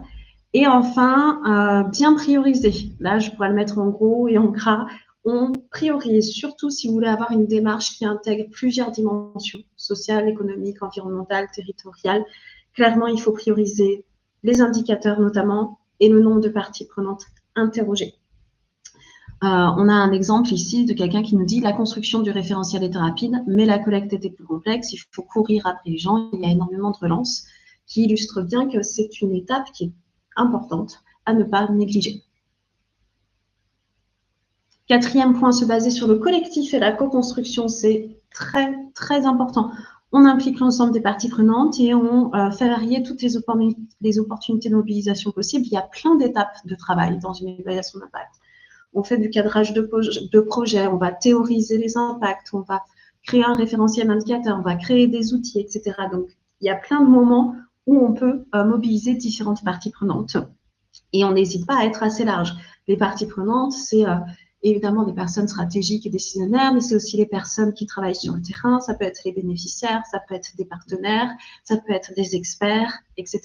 Et enfin, bien prioriser. Là, je pourrais le mettre en gros et en gras. On priorise, surtout si vous voulez avoir une démarche qui intègre plusieurs dimensions, sociales, économiques, environnementales, territoriales. Clairement, il faut prioriser les indicateurs notamment et le nombre de parties prenantes interrogées. On a un exemple ici de quelqu'un qui nous dit la construction du référentiel était rapide, mais la collecte était plus complexe, il faut courir après les gens, il y a énormément de relances, qui illustre bien que c'est une étape qui est importante à ne pas négliger. Quatrième point, se baser sur le collectif et la co-construction, c'est très, très important. On implique l'ensemble des parties prenantes et on fait varier toutes les opportunités de mobilisation possibles. Il y a plein d'étapes de travail dans une évaluation d'impact. On fait du cadrage de projet, on va théoriser les impacts, on va créer un référentiel indicateur, on va créer des outils, etc. Donc, il y a plein de moments où on peut mobiliser différentes parties prenantes. Et on n'hésite pas à être assez large. Les parties prenantes, c'est évidemment des personnes stratégiques et décisionnaires, mais c'est aussi les personnes qui travaillent sur le terrain, ça peut être les bénéficiaires, ça peut être des partenaires, ça peut être des experts, etc.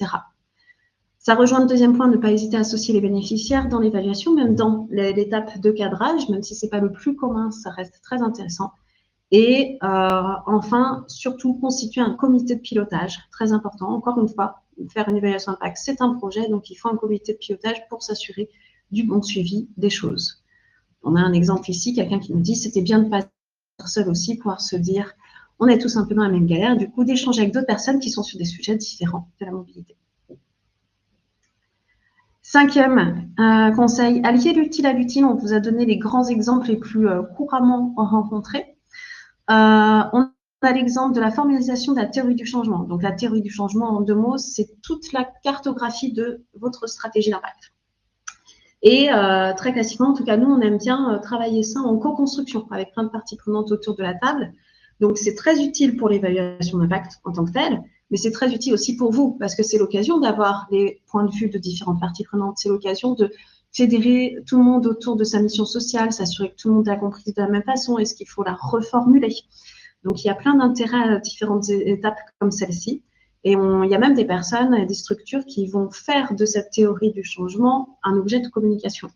Ça rejoint le deuxième point, ne pas hésiter à associer les bénéficiaires dans l'évaluation, même dans l'étape de cadrage, même si ce n'est pas le plus commun, ça reste très intéressant. Et enfin, surtout, constituer un comité de pilotage, très important. Encore une fois, faire une évaluation d'impact, c'est un projet, donc il faut un comité de pilotage pour s'assurer du bon suivi des choses. On a un exemple ici, quelqu'un qui nous dit « c'était bien de pas être seul aussi, pouvoir se dire on est tous un peu dans la même galère », du coup d'échanger avec d'autres personnes qui sont sur des sujets différents de la mobilité. Cinquième conseil, allier l'utile à l'utile. On vous a donné les grands exemples les plus couramment rencontrés. On a l'exemple de la formalisation de la théorie du changement. Donc, la théorie du changement, en 2 mots, c'est toute la cartographie de votre stratégie d'impact. Et très classiquement, en tout cas, nous, on aime bien travailler ça en co-construction avec plein de parties prenantes autour de la table. Donc, c'est très utile pour l'évaluation d'impact en tant que telle, mais c'est très utile aussi pour vous parce que c'est l'occasion d'avoir les points de vue de différentes parties prenantes. C'est l'occasion de fédérer tout le monde autour de sa mission sociale, s'assurer que tout le monde a compris de la même façon. Est-ce qu'il faut la reformuler? Donc, il y a plein d'intérêts à différentes étapes comme celle-ci. Et il y a même des personnes et des structures qui vont faire de cette théorie du changement un objet de communication.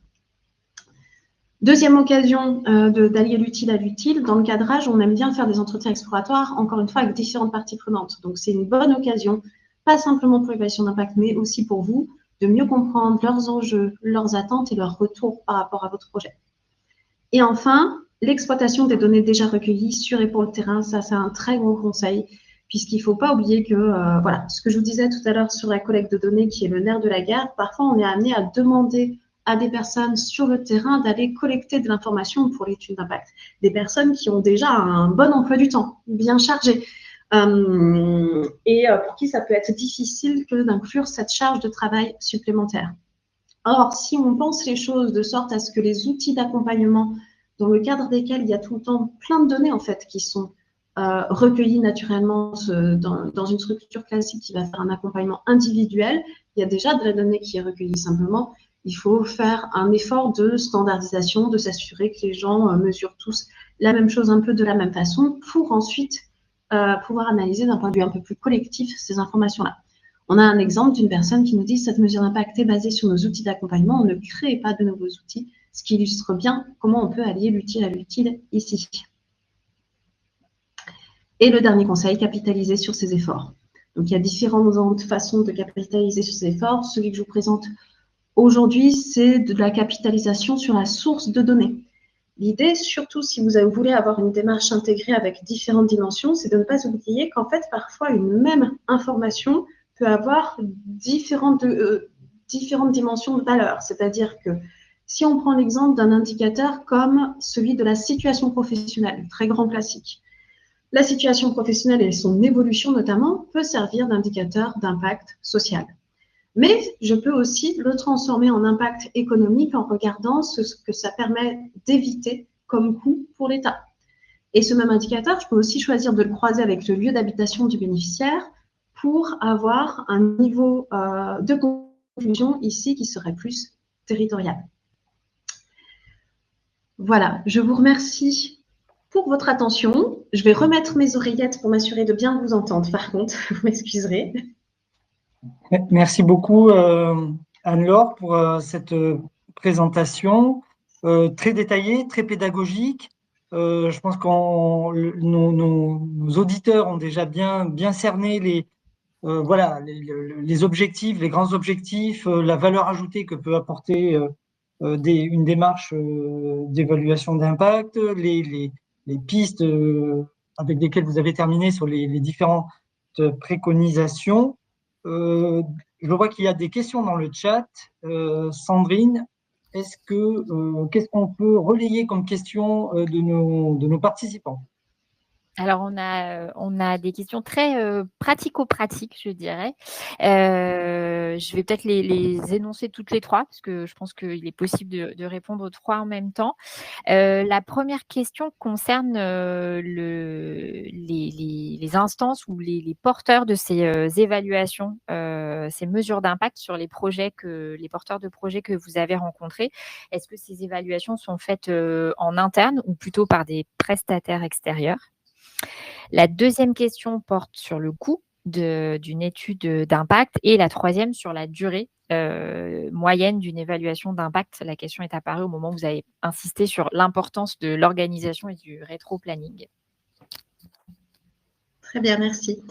Deuxième occasion d'allier l'utile à l'utile, dans le cadrage, on aime bien faire des entretiens exploratoires, encore une fois, avec différentes parties prenantes. Donc, c'est une bonne occasion, pas simplement pour l'évaluation d'impact, mais aussi pour vous, de mieux comprendre leurs enjeux, leurs attentes et leurs retours par rapport à votre projet. Et enfin, l'exploitation des données déjà recueillies sur et pour le terrain, ça, c'est un très gros conseil, puisqu'il ne faut pas oublier que, voilà, ce que je vous disais tout à l'heure sur la collecte de données, qui est le nerf de la guerre, parfois on est amené à demander à des personnes sur le terrain d'aller collecter de l'information pour l'étude d'impact. Des personnes qui ont déjà un bon emploi du temps, bien chargé, et pour qui ça peut être difficile que d'inclure cette charge de travail supplémentaire. Or, si on pense les choses de sorte à ce que les outils d'accompagnement, dans le cadre desquels il y a tout le temps plein de données en fait qui sont recueillies naturellement dans une structure classique qui va faire un accompagnement individuel, il y a déjà de la donnée qui est recueillie. Simplement, il faut faire un effort de standardisation, de s'assurer que les gens mesurent tous la même chose un peu de la même façon pour ensuite pouvoir analyser d'un point de vue un peu plus collectif ces informations-là. On a un exemple d'une personne qui nous dit « cette mesure d'impact est basée sur nos outils d'accompagnement, on ne crée pas de nouveaux outils », ce qui illustre bien comment on peut allier l'utile à l'utile ici. Et le dernier conseil, capitaliser sur ses efforts. Donc, il y a différentes façons de capitaliser sur ses efforts. Celui que je vous présente aujourd'hui, c'est de la capitalisation sur la source de données. L'idée, surtout si vous voulez avoir une démarche intégrée avec différentes dimensions, c'est de ne pas oublier qu'en fait, parfois, une même information peut avoir différentes dimensions de valeur. C'est-à-dire que si on prend l'exemple d'un indicateur comme celui de la situation professionnelle, très grand classique, la situation professionnelle et son évolution notamment peut servir d'indicateur d'impact social. Mais je peux aussi le transformer en impact économique en regardant ce que ça permet d'éviter comme coût pour l'État. Et ce même indicateur, je peux aussi choisir de le croiser avec le lieu d'habitation du bénéficiaire pour avoir un niveau de conclusion ici qui serait plus territorial. Voilà, je vous remercie pour votre attention. Je vais remettre mes oreillettes pour m'assurer de bien vous entendre. Par contre, vous m'excuserez. Merci beaucoup, Anne-Laure, pour cette présentation très détaillée, très pédagogique. Je pense que nos auditeurs ont déjà bien cerné voilà, les objectifs, les grands objectifs, la valeur ajoutée que peut apporter une démarche d'évaluation d'impact, les pistes avec lesquelles vous avez terminé sur les différentes préconisations. Je vois qu'il y a des questions dans le chat. Sandrine, qu'est-ce qu'on peut relayer comme question de nos participants? Alors, on a des questions très pratico-pratiques, je dirais. Je vais peut-être les énoncer toutes les trois, parce que je pense qu'il est possible de répondre aux trois en même temps. La première question concerne les instances ou les porteurs de ces évaluations, ces mesures d'impact sur les porteurs de projets que vous avez rencontrés. Est-ce que ces évaluations sont faites en interne ou plutôt par des prestataires extérieurs ? La deuxième question porte sur le coût. d'une étude d'impact et la troisième sur la durée moyenne d'une évaluation d'impact. La question est apparue au moment où vous avez insisté sur l'importance de l'organisation et du rétro-planning. Très bien, merci.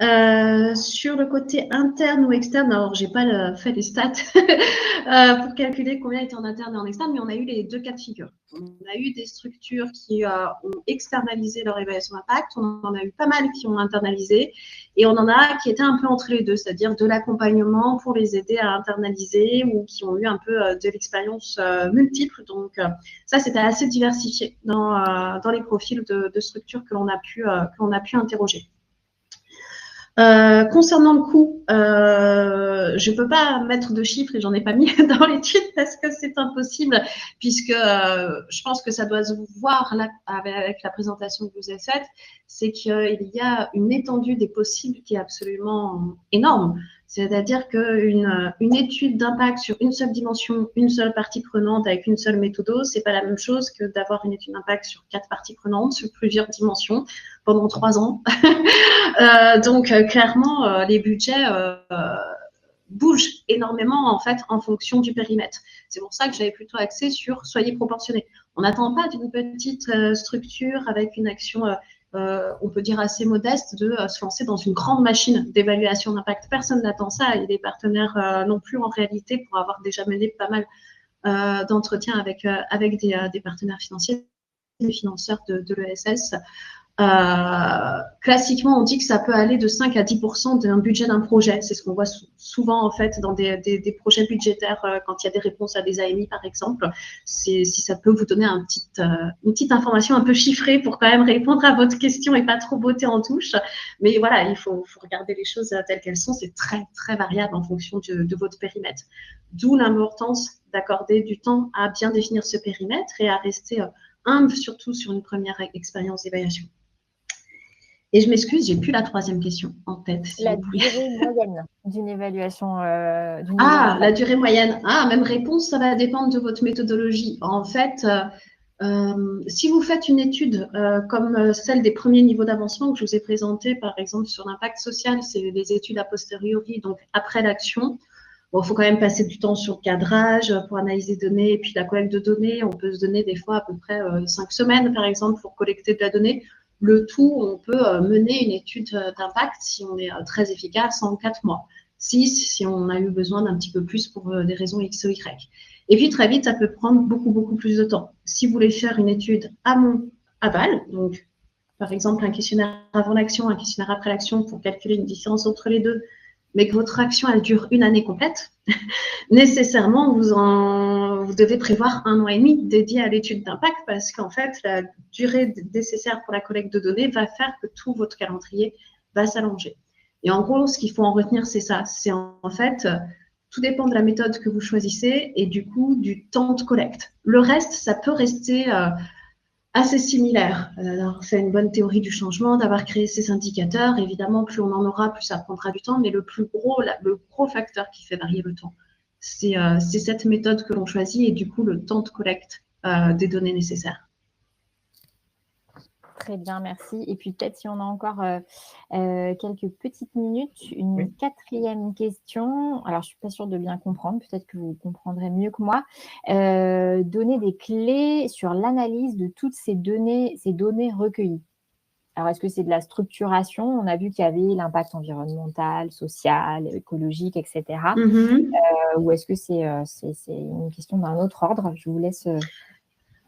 Sur le côté interne ou externe, alors j'ai pas fait les stats pour calculer combien était en interne et en externe, mais on a eu les deux cas de figure. On a eu des structures qui ont externalisé leur évaluation d'impact, on en a eu pas mal qui ont internalisé, et on en a qui étaient un peu entre les deux, c'est-à-dire de l'accompagnement pour les aider à internaliser ou qui ont eu un peu de l'expérience multiple. Donc ça, c'était assez diversifié dans les profils de structures que l'on a pu interroger. Concernant le coût, je ne peux pas mettre de chiffres et j'en ai pas mis dans l'étude parce que c'est impossible puisque je pense que ça doit se voir là avec la présentation que vous avez faite, c'est qu'il y a une étendue des possibles qui est absolument énorme. C'est-à-dire qu'une étude d'impact sur une seule dimension, une seule partie prenante avec une seule méthode, c'est pas la même chose que d'avoir une étude d'impact sur 4 parties prenantes, sur plusieurs dimensions pendant 3 ans. Donc clairement, les budgets bougent énormément en fait en fonction du périmètre. C'est pour ça que j'avais plutôt axé sur soyez proportionnés. On n'attend pas d'une petite structure avec une action on peut dire assez modeste de se lancer dans une grande machine d'évaluation d'impact. Personne n'attend ça et les partenaires non plus en réalité pour avoir déjà mené pas mal d'entretiens avec des partenaires financiers, des financeurs de l'ESS. Classiquement, on dit que ça peut aller de 5 à 10% d'un budget d'un projet. C'est ce qu'on voit souvent en fait dans des projets budgétaires quand il y a des réponses à des AMI par exemple. Si ça peut vous donner une petite information un peu chiffrée pour quand même répondre à votre question et pas trop botter en touche. Mais voilà, il faut regarder les choses telles qu'elles sont. C'est très très variable en fonction de votre périmètre. D'où l'importance d'accorder du temps à bien définir ce périmètre et à rester humble surtout sur une première expérience d'évaluation. Et je m'excuse, j'ai plus la troisième question en tête. Si la durée moyenne d'une évaluation. La durée moyenne. Même réponse, ça va dépendre de votre méthodologie. En fait, si vous faites une étude comme celle des premiers niveaux d'avancement que je vous ai présenté, par exemple sur l'impact social, c'est les études a posteriori, donc après l'action. Bon, il faut quand même passer du temps sur le cadrage pour analyser les données et puis la collecte de données. On peut se donner des fois à peu près 5 semaines, par exemple, pour collecter de la donnée. Le tout, on peut mener une étude d'impact si on est très efficace en 4 mois. 6 si on a eu besoin d'un petit peu plus pour des raisons X ou Y. Et puis très vite, ça peut prendre beaucoup, beaucoup plus de temps. Si vous voulez faire une étude amont-aval, donc par exemple un questionnaire avant l'action, un questionnaire après l'action pour calculer une différence entre les deux, mais que votre action, elle dure 1 année complète, nécessairement, vous devez prévoir 1 an et demi dédié à l'étude d'impact parce qu'en fait, la durée nécessaire pour la collecte de données va faire que tout votre calendrier va s'allonger. Et en gros, ce qu'il faut en retenir, c'est ça. C'est en fait, tout dépend de la méthode que vous choisissez et du coup, du temps de collecte. Le reste, ça peut rester assez similaire. Alors, c'est une bonne théorie du changement d'avoir créé ces indicateurs. Évidemment, plus on en aura, plus ça prendra du temps. Mais le gros facteur qui fait varier le temps, c'est cette méthode que l'on choisit et du coup, le temps de collecte des données nécessaires. Très bien, merci. Et puis peut-être si on a encore quelques petites minutes, une quatrième question. Alors, je ne suis pas sûre de bien comprendre, peut-être que vous comprendrez mieux que moi. Donner des clés sur l'analyse de toutes ces données recueillies. Alors, est-ce que c'est de la structuration? On a vu qu'il y avait l'impact environnemental, social, écologique, etc. Ou est-ce que c'est une question d'un autre ordre? Je vous laisse...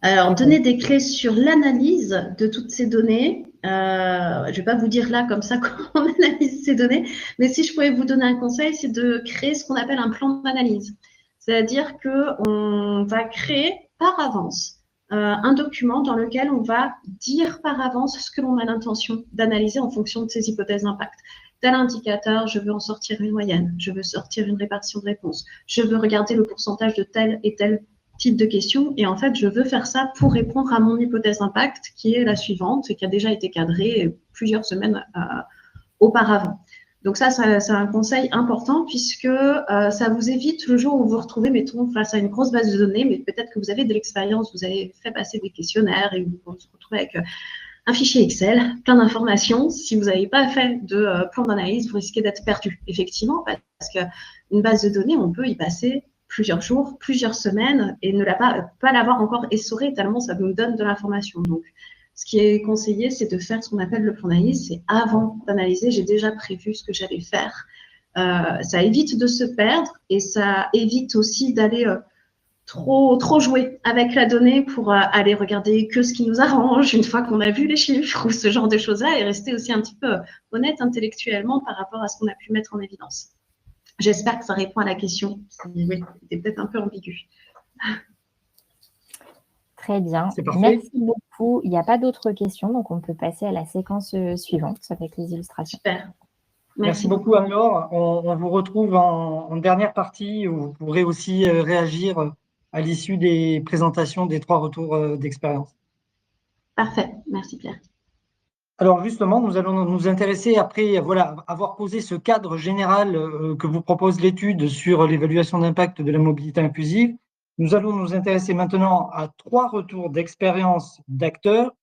Alors, donner des clés sur l'analyse de toutes ces données. Je ne vais pas vous dire là comme ça comment on analyse ces données, mais si je pouvais vous donner un conseil, c'est de créer ce qu'on appelle un plan d'analyse. C'est-à-dire qu'on va créer par avance un document dans lequel on va dire par avance ce que l'on a l'intention d'analyser en fonction de ces hypothèses d'impact. Tel indicateur, je veux en sortir une moyenne, je veux sortir une répartition de réponses, je veux regarder le pourcentage de tel et tel type de questions. Et en fait, je veux faire ça pour répondre à mon hypothèse d'impact qui est la suivante et qui a déjà été cadrée plusieurs semaines auparavant. Donc ça, c'est un conseil important puisque ça vous évite le jour où vous vous retrouvez, mettons, face à une grosse base de données, mais peut-être que vous avez de l'expérience, vous avez fait passer des questionnaires et vous vous retrouvez avec un fichier Excel, plein d'informations. Si vous n'avez pas fait de plan d'analyse, vous risquez d'être perdu, effectivement, parce qu'une base de données, on peut y passer plusieurs jours, plusieurs semaines, et ne pas l'avoir encore essorée tellement ça nous donne de l'information. Donc, ce qui est conseillé, c'est de faire ce qu'on appelle le plan d'analyse. C'est avant d'analyser, j'ai déjà prévu ce que j'allais faire. Ça évite de se perdre et ça évite aussi d'aller trop jouer avec la donnée pour aller regarder que ce qui nous arrange une fois qu'on a vu les chiffres ou ce genre de choses-là et rester aussi un petit peu honnête intellectuellement par rapport à ce qu'on a pu mettre en évidence. J'espère que ça répond à la question. Oui, c'était peut-être un peu ambigu. Très bien. Merci beaucoup. Il n'y a pas d'autres questions, donc on peut passer à la séquence suivante avec les illustrations. Super. Merci beaucoup, Anne-Laure. On vous retrouve en dernière partie où vous pourrez aussi réagir à l'issue des présentations des 3 retours d'expérience. Parfait. Merci, Pierre. Alors justement, nous allons nous intéresser, après avoir posé ce cadre général que vous propose l'étude sur l'évaluation d'impact de la mobilité inclusive, nous allons nous intéresser maintenant à 3 retours d'expérience d'acteurs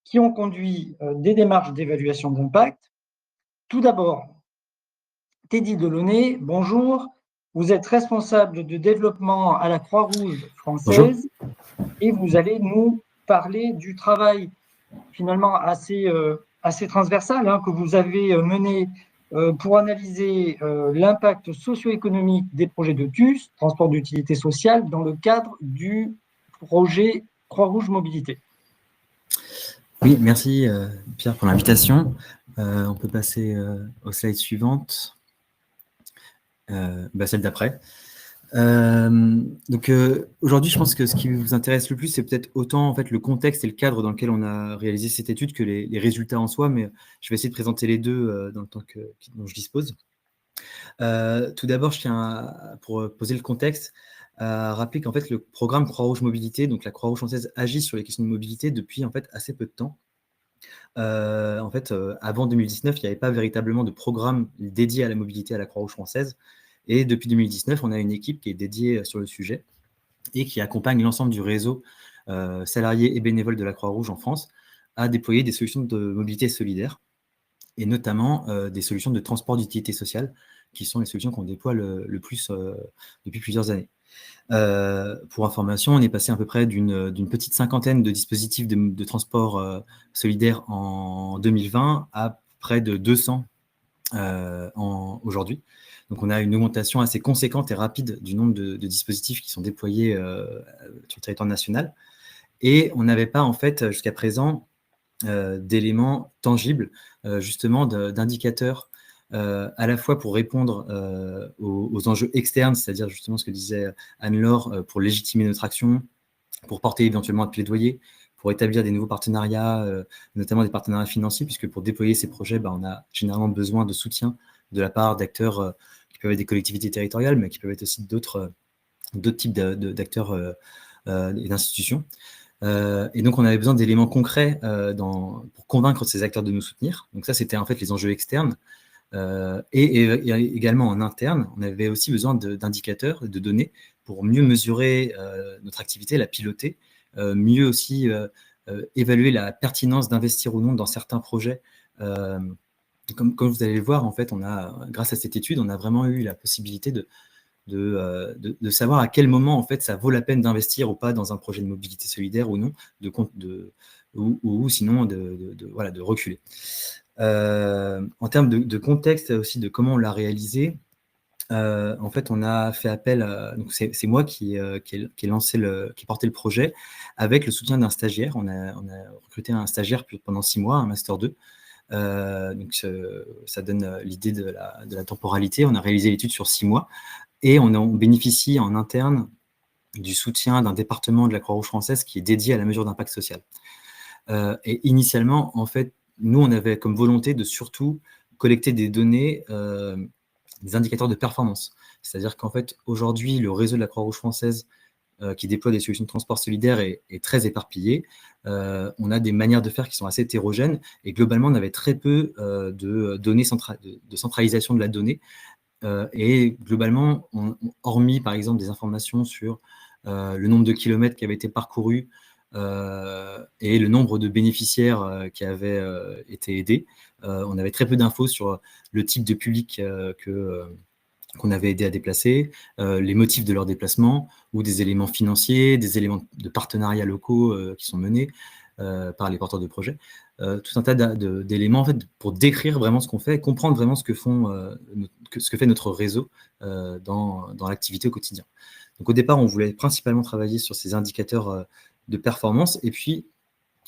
qui ont conduit des démarches d'évaluation d'impact. Tout d'abord, Teddy Delaunay, bonjour. Vous êtes responsable de développement à la Croix-Rouge française. Bonjour. Et vous allez nous parler du travail finalement assez transversal que vous avez mené pour analyser l'impact socio-économique des projets de TUS, transport d'utilité sociale, dans le cadre du projet Croix-Rouge Mobilité. Oui, merci Pierre pour l'invitation. On peut passer aux slides suivantes, celle d'après. Donc aujourd'hui, je pense que ce qui vous intéresse le plus, c'est peut-être autant en fait le contexte et le cadre dans lequel on a réalisé cette étude que les résultats en soi, mais je vais essayer de présenter les deux dans le temps dont je dispose. Tout d'abord, je tiens pour poser le contexte, à rappeler qu'en fait le programme Croix-Rouge Mobilité, donc la Croix-Rouge française agit sur les questions de mobilité depuis en fait assez peu de temps. Avant 2019, il n'y avait pas véritablement de programme dédié à la mobilité à la Croix-Rouge française. Et depuis 2019, on a une équipe qui est dédiée sur le sujet et qui accompagne l'ensemble du réseau salariés et bénévoles de la Croix-Rouge en France à déployer des solutions de mobilité solidaire et notamment des solutions de transport d'utilité sociale qui sont les solutions qu'on déploie le plus depuis plusieurs années. Pour information, on est passé à peu près d'une petite cinquantaine de dispositifs de transport solidaire en 2020 à près de 200 aujourd'hui. Donc, on a une augmentation assez conséquente et rapide du nombre de dispositifs qui sont déployés sur le territoire national. Et on n'avait pas, en fait, jusqu'à présent, d'éléments tangibles, justement, d'indicateurs à la fois pour répondre aux enjeux externes, c'est-à-dire justement ce que disait Anne-Laure, pour légitimer notre action, pour porter éventuellement un plaidoyer, pour établir des nouveaux partenariats, notamment des partenariats financiers, puisque pour déployer ces projets, on a généralement besoin de soutien de la part d'acteurs qui peuvent être des collectivités territoriales, mais qui peuvent être aussi d'autres types d'acteurs et d'institutions. Et donc, on avait besoin d'éléments concrets pour convaincre ces acteurs de nous soutenir. Donc ça, c'était en fait les enjeux externes. Et également en interne, on avait aussi besoin d'indicateurs, de données pour mieux mesurer notre activité, la piloter, mieux aussi évaluer la pertinence d'investir ou non dans certains projets. Comme vous allez le voir, en fait, grâce à cette étude, on a vraiment eu la possibilité de savoir à quel moment en fait ça vaut la peine d'investir ou pas dans un projet de mobilité solidaire ou non, ou sinon de reculer. En termes de contexte aussi de comment on l'a réalisé, en fait on a fait appel donc c'est moi qui porté le projet avec le soutien d'un stagiaire. On a recruté un stagiaire pendant 6 mois, un master 2. Donc ça donne l'idée de la temporalité. On a réalisé l'étude sur 6 mois et on bénéficie en interne du soutien d'un département de la Croix-Rouge française qui est dédié à la mesure d'impact social. Et initialement, en fait, nous, on avait comme volonté de surtout collecter des données, des indicateurs de performance. C'est-à-dire qu'en fait, aujourd'hui, le réseau de la Croix-Rouge française qui déploie des solutions de transport solidaire est très éparpillé. On a des manières de faire qui sont assez hétérogènes et globalement, on avait très peu de données de centralisation de la donnée. Et globalement, hormis par exemple des informations sur le nombre de kilomètres qui avaient été parcourus, et le nombre de bénéficiaires qui avaient été aidés. On avait très peu d'infos sur le type de public qu'on avait aidé à déplacer, les motifs de leur déplacement, ou des éléments financiers, des éléments de partenariats locaux qui sont menés par les porteurs de projets. Tout un tas d'éléments en fait, pour décrire vraiment ce qu'on fait, comprendre vraiment ce que fait notre réseau dans l'activité au quotidien. Donc au départ, on voulait principalement travailler sur ces indicateurs de performance, et puis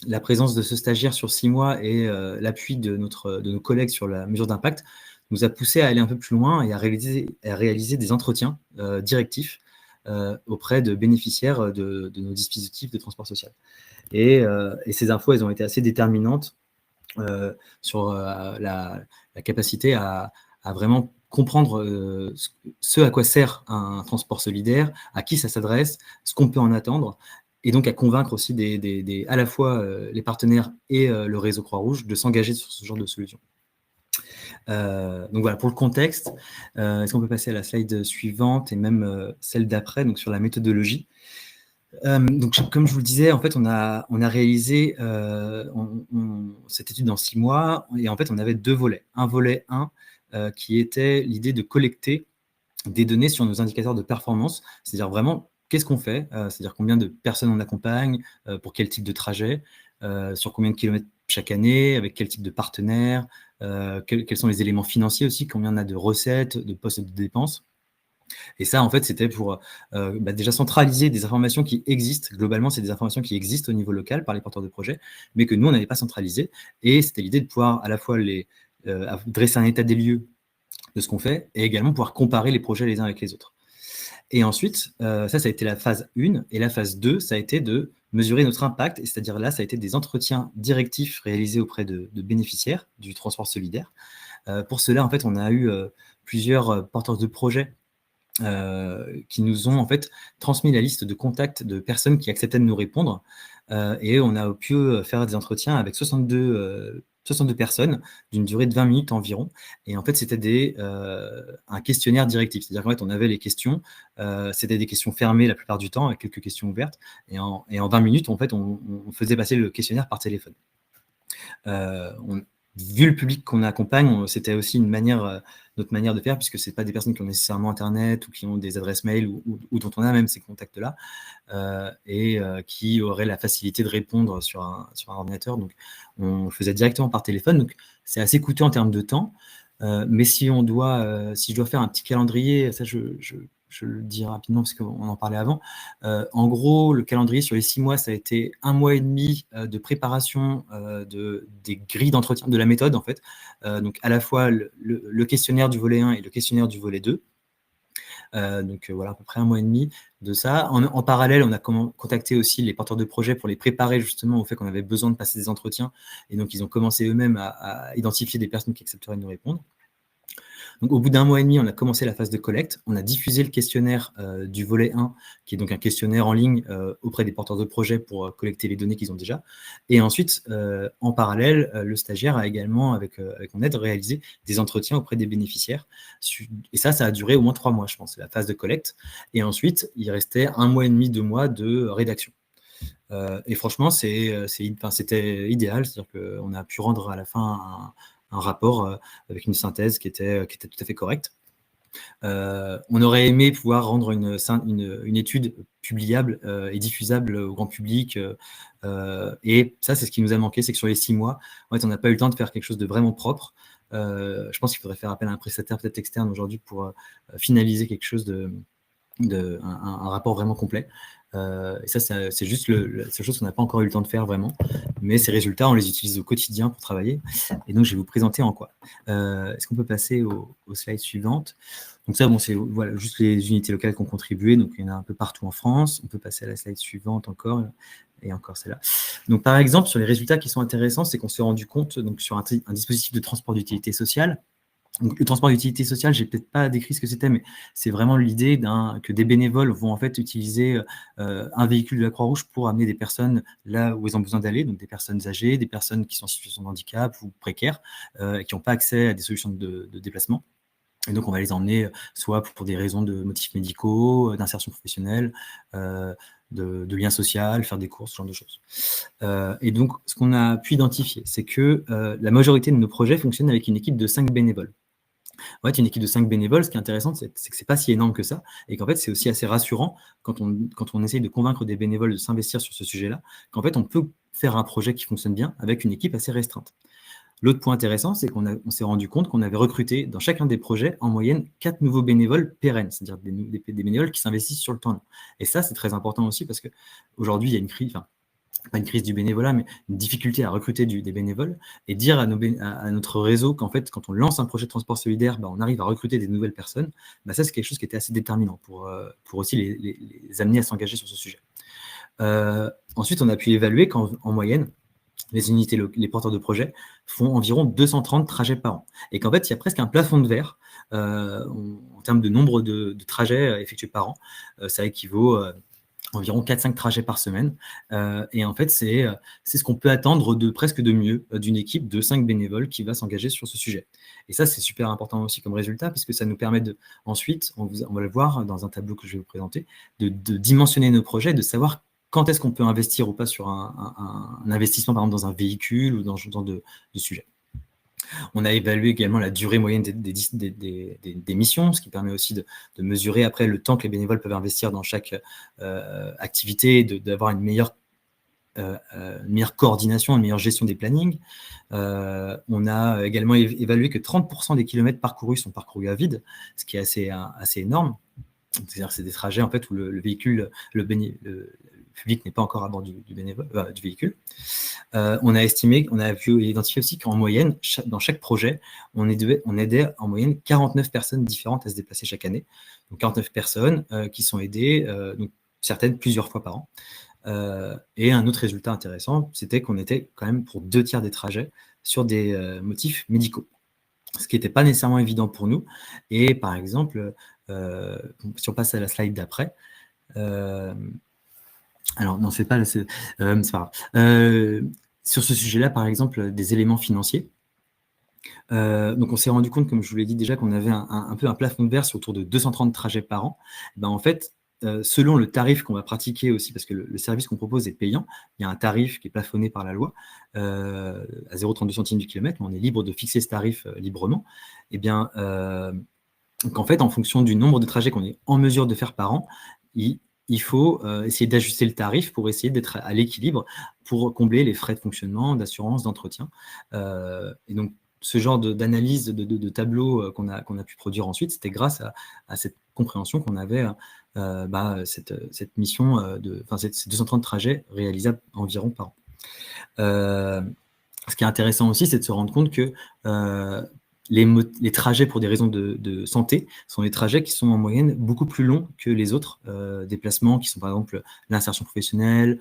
la présence de ce stagiaire sur 6 mois et l'appui de nos collègues sur la mesure d'impact nous a poussé à aller un peu plus loin et à réaliser des entretiens directifs auprès de bénéficiaires de nos dispositifs de transport social. Et ces infos, elles ont été assez déterminantes sur la capacité à vraiment comprendre ce à quoi sert un transport solidaire, à qui ça s'adresse, ce qu'on peut en attendre, et donc à convaincre aussi à la fois les partenaires et le réseau Croix-Rouge de s'engager sur ce genre de solution. Donc voilà, pour le contexte, est-ce qu'on peut passer à la slide suivante et même celle d'après, donc sur la méthodologie. Donc, comme je vous le disais, en fait, on a réalisé cette étude dans 6 mois, et en fait, on avait 2 volets. Un volet 1 qui était l'idée de collecter des données sur nos indicateurs de performance, c'est-à-dire vraiment qu'est-ce qu'on fait, c'est-à-dire combien de personnes on accompagne, pour quel type de trajet, sur combien de kilomètres chaque année, avec quel type de partenaire, quels sont les éléments financiers aussi, combien on a de recettes, de postes de dépenses. Et ça, en fait, c'était pour déjà centraliser des informations qui existent. Globalement, c'est des informations qui existent au niveau local par les porteurs de projets, mais que nous, on n'avait pas centralisées. Et c'était l'idée de pouvoir à la fois dresser un état des lieux de ce qu'on fait, et également pouvoir comparer les projets les uns avec les autres. Et ensuite, ça a été la phase 1. Et la phase 2, ça a été de mesurer notre impact. C'est-à-dire là, ça a été des entretiens directifs réalisés auprès de bénéficiaires du transport solidaire. Pour cela, en fait, on a eu plusieurs porteurs de projets qui nous ont en fait transmis la liste de contacts de personnes qui acceptaient de nous répondre, et on a pu faire des entretiens avec 62 personnes d'une durée de 20 minutes environ, et en fait c'était un questionnaire directif, c'est-à-dire qu'en fait on avait les questions, c'était des questions fermées la plupart du temps avec quelques questions ouvertes, et en 20 minutes en fait on faisait passer le questionnaire par téléphone. Vu le public qu'on accompagne, c'était aussi notre manière de faire, puisque ce n'est pas des personnes qui ont nécessairement Internet ou qui ont des adresses mail ou dont on a même ces contacts-là, et qui auraient la facilité de répondre sur un ordinateur. Donc, on le faisait directement par téléphone. Donc, c'est assez coûteux en termes de temps. Mais si je dois faire un petit calendrier, ça je le dis rapidement parce qu'on en parlait avant. En gros, le calendrier sur les 6 mois, ça a été 1 mois et demi de préparation des grilles d'entretien, de la méthode en fait. Donc à la fois le questionnaire du volet 1 et le questionnaire du volet 2. Donc voilà, à peu près 1 mois et demi de ça. En parallèle, on a contacté aussi les porteurs de projets pour les préparer justement au fait qu'on avait besoin de passer des entretiens. Et donc, ils ont commencé eux-mêmes à identifier des personnes qui accepteraient de nous répondre. Donc, au bout d'1 mois et demi, on a commencé la phase de collecte. On a diffusé le questionnaire du volet 1, qui est donc un questionnaire en ligne auprès des porteurs de projets pour collecter les données qu'ils ont déjà. Et ensuite, en parallèle, le stagiaire a également, avec mon aide, réalisé des entretiens auprès des bénéficiaires. Et ça a duré au moins 3 mois, je pense, la phase de collecte. Et ensuite, il restait 1 mois et demi, 2 mois de rédaction. Et franchement, c'était idéal. C'est-à-dire qu'on a pu rendre à la fin un rapport avec une synthèse qui était tout à fait correcte. On aurait aimé pouvoir rendre une étude publiable et diffusable au grand public. Et ça, c'est ce qui nous a manqué, c'est que sur les 6 mois, en fait, on n'a pas eu le temps de faire quelque chose de vraiment propre. Je pense qu'il faudrait faire appel à un prestataire peut-être externe aujourd'hui pour finaliser quelque chose un rapport vraiment complet. Et ça, c'est juste la seule chose qu'on n'a pas encore eu le temps de faire vraiment. Mais ces résultats, on les utilise au quotidien pour travailler. Et donc, je vais vous présenter en quoi. Est-ce qu'on peut passer aux slides suivantes? Donc ça, c'est voilà, juste les unités locales qui ont contribué. Donc, il y en a un peu partout en France. On peut passer à la slide suivante encore. Et encore celle-là. Donc, par exemple, sur les résultats qui sont intéressants, c'est qu'on s'est rendu compte donc, sur un dispositif de transport d'utilité sociale. Donc, le transport d'utilité sociale, je n'ai peut-être pas décrit ce que c'était, mais c'est vraiment l'idée que des bénévoles vont en fait utiliser un véhicule de la Croix-Rouge pour amener des personnes là où ils ont besoin d'aller, donc des personnes âgées, des personnes qui sont en situation de handicap ou précaires, qui n'ont pas accès à des solutions de déplacement. Et donc, on va les emmener soit pour des raisons de motifs médicaux, d'insertion professionnelle, de lien social, faire des courses, ce genre de choses. Et donc, ce qu'on a pu identifier, c'est que la majorité de nos projets fonctionnent avec une équipe de 5 bénévoles. En fait, une équipe de 5 bénévoles, ce qui est intéressant, c'est que c'est pas si énorme que ça, et qu'en fait, c'est aussi assez rassurant quand on essaye de convaincre des bénévoles de s'investir sur ce sujet-là, qu'en fait, on peut faire un projet qui fonctionne bien avec une équipe assez restreinte. L'autre point intéressant, c'est qu'on s'est rendu compte qu'on avait recruté dans chacun des projets en moyenne 4 nouveaux bénévoles pérennes, c'est-à-dire des bénévoles qui s'investissent sur le temps long. Et ça, c'est très important aussi parce qu'aujourd'hui, il y a une crise, enfin, pas une crise du bénévolat, mais une difficulté à recruter des bénévoles et dire à notre réseau qu'en fait, quand on lance un projet de transport solidaire, on arrive à recruter des nouvelles personnes, ça, c'est quelque chose qui était assez déterminant pour aussi les amener à s'engager sur ce sujet. Ensuite, on a pu évaluer qu'en moyenne, les porteurs de projets font environ 230 trajets par an. Et qu'en fait, il y a presque un plafond de verre en termes de nombre de trajets effectués par an. Ça équivaut à environ 4-5 trajets par semaine. Et en fait, c'est ce qu'on peut attendre presque de mieux d'une équipe de 5 bénévoles qui va s'engager sur ce sujet. Et ça, c'est super important aussi comme résultat, parce que ça nous permet ensuite, on va le voir dans un tableau que je vais vous présenter, de dimensionner nos projets, de savoir quand est-ce qu'on peut investir ou pas sur un investissement, par exemple, dans un véhicule ou dans ce genre de sujet. On a évalué également la durée moyenne des missions, ce qui permet aussi de mesurer après le temps que les bénévoles peuvent investir dans chaque activité, d'avoir une meilleure coordination, une meilleure gestion des plannings. On a également évalué que 30% des kilomètres parcourus sont parcourus à vide, ce qui est assez énorme. C'est-à-dire que c'est des trajets en fait, où le véhicule, le public n'est pas encore à bord du véhicule. On a pu identifier aussi qu'en moyenne, dans chaque projet, on aidait en moyenne 49 personnes différentes à se déplacer chaque année. Donc 49 personnes qui sont aidées, donc certaines plusieurs fois par an. Et un autre résultat intéressant, c'était qu'on était quand même pour 2 tiers des trajets sur des motifs médicaux. Ce qui n'était pas nécessairement évident pour nous. Et par exemple, si on passe à la slide d'après, alors non, c'est pas grave. Sur ce sujet-là, par exemple, des éléments financiers. Donc on s'est rendu compte, comme je vous l'ai dit déjà, qu'on avait un peu un plafond de verre sur autour de 230 trajets par an. En fait, selon le tarif qu'on va pratiquer aussi, parce que le service qu'on propose est payant, il y a un tarif qui est plafonné par la loi à 0,32 centimes du kilomètre, mais on est libre de fixer ce tarif librement. Donc en fait, en fonction du nombre de trajets qu'on est en mesure de faire par an, il faut essayer d'ajuster le tarif pour essayer d'être à l'équilibre pour combler les frais de fonctionnement, d'assurance, d'entretien. Et donc, ce genre d'analyse de tableau qu'on a pu produire ensuite, c'était grâce à cette compréhension qu'on avait cette mission, ces 230 trajets réalisables environ par an. Ce qui est intéressant aussi, c'est de se rendre compte que les trajets pour des raisons de santé sont des trajets qui sont en moyenne beaucoup plus longs que les autres déplacements, qui sont par exemple l'insertion professionnelle,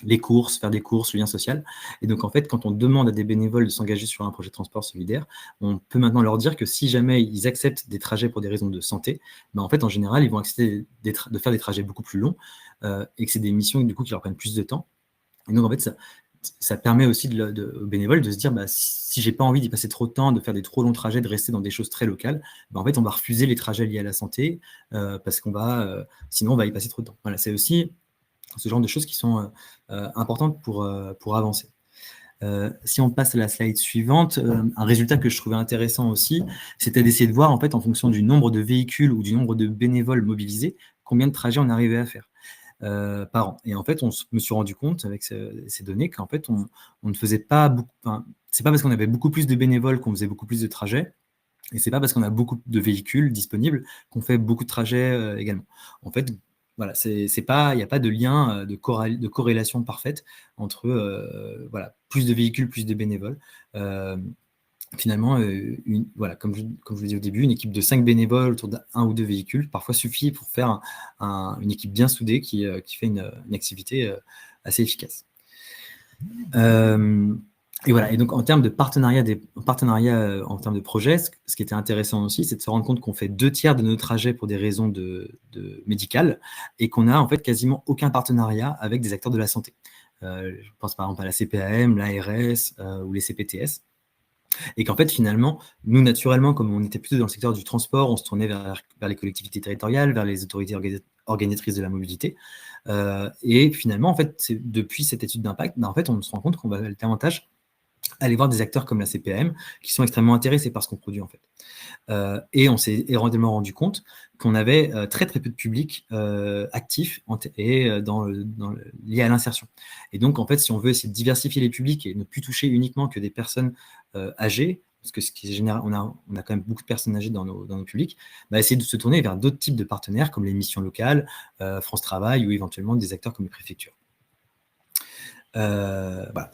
les courses, faire des courses, le lien social. Et donc, en fait, quand on demande à des bénévoles de s'engager sur un projet de transport solidaire, on peut maintenant leur dire que si jamais ils acceptent des trajets pour des raisons de santé, en fait, en général, ils vont accepter de faire des trajets beaucoup plus longs et que c'est des missions du coup, qui leur prennent plus de temps. Et donc, en fait, ça permet aussi aux bénévoles de se dire si j'ai pas envie d'y passer trop de temps, de faire des trop longs trajets, de rester dans des choses très locales, en fait, on va refuser les trajets liés à la santé parce sinon, on va y passer trop de temps. Voilà, c'est aussi ce genre de choses qui sont importantes pour avancer. Si on passe à la slide suivante, un résultat que je trouvais intéressant aussi, c'était d'essayer de voir, en fait, en fonction du nombre de véhicules ou du nombre de bénévoles mobilisés, combien de trajets on arrivait à faire par an. Et en fait, me suis rendu compte avec ces données qu'en fait, on ne faisait pas beaucoup. C'est pas parce qu'on avait beaucoup plus de bénévoles qu'on faisait beaucoup plus de trajets, et c'est pas parce qu'on a beaucoup de véhicules disponibles qu'on fait beaucoup de trajets également. En fait, voilà, il n'y a pas de lien de corrélation parfaite entre plus de véhicules, plus de bénévoles. Finalement, comme je vous l'ai dit au début, une équipe de 5 bénévoles autour d'1 ou 2 véhicules parfois suffit pour faire une équipe bien soudée qui fait une activité assez efficace. Et voilà. Et donc, en termes de partenariat, en termes de projets, ce qui était intéressant aussi, c'est de se rendre compte qu'on fait 2 tiers de nos trajets pour des raisons médicales et qu'on a en fait quasiment aucun partenariat avec des acteurs de la santé. Je pense par exemple à la CPAM, l'ARS ou les CPTS. Et qu'en fait, finalement, nous, naturellement, comme on était plutôt dans le secteur du transport, on se tournait vers les collectivités territoriales, vers les autorités organisatrices de la mobilité. Et finalement, en fait, depuis cette étude d'impact, en fait, on se rend compte qu'on va davantage aller voir des acteurs comme la CPAM qui sont extrêmement intéressés par ce qu'on produit, en fait. Et on s'est évidemment rendu compte qu'on avait très peu de public actif et lié à l'insertion. Et donc, en fait, si on veut essayer de diversifier les publics et ne plus toucher uniquement que des personnes âgées, parce que ce qui est général, on a quand même beaucoup de personnes âgées dans nos publics, essayer de se tourner vers d'autres types de partenaires comme les missions locales, France Travail ou éventuellement des acteurs comme les préfectures. Voilà.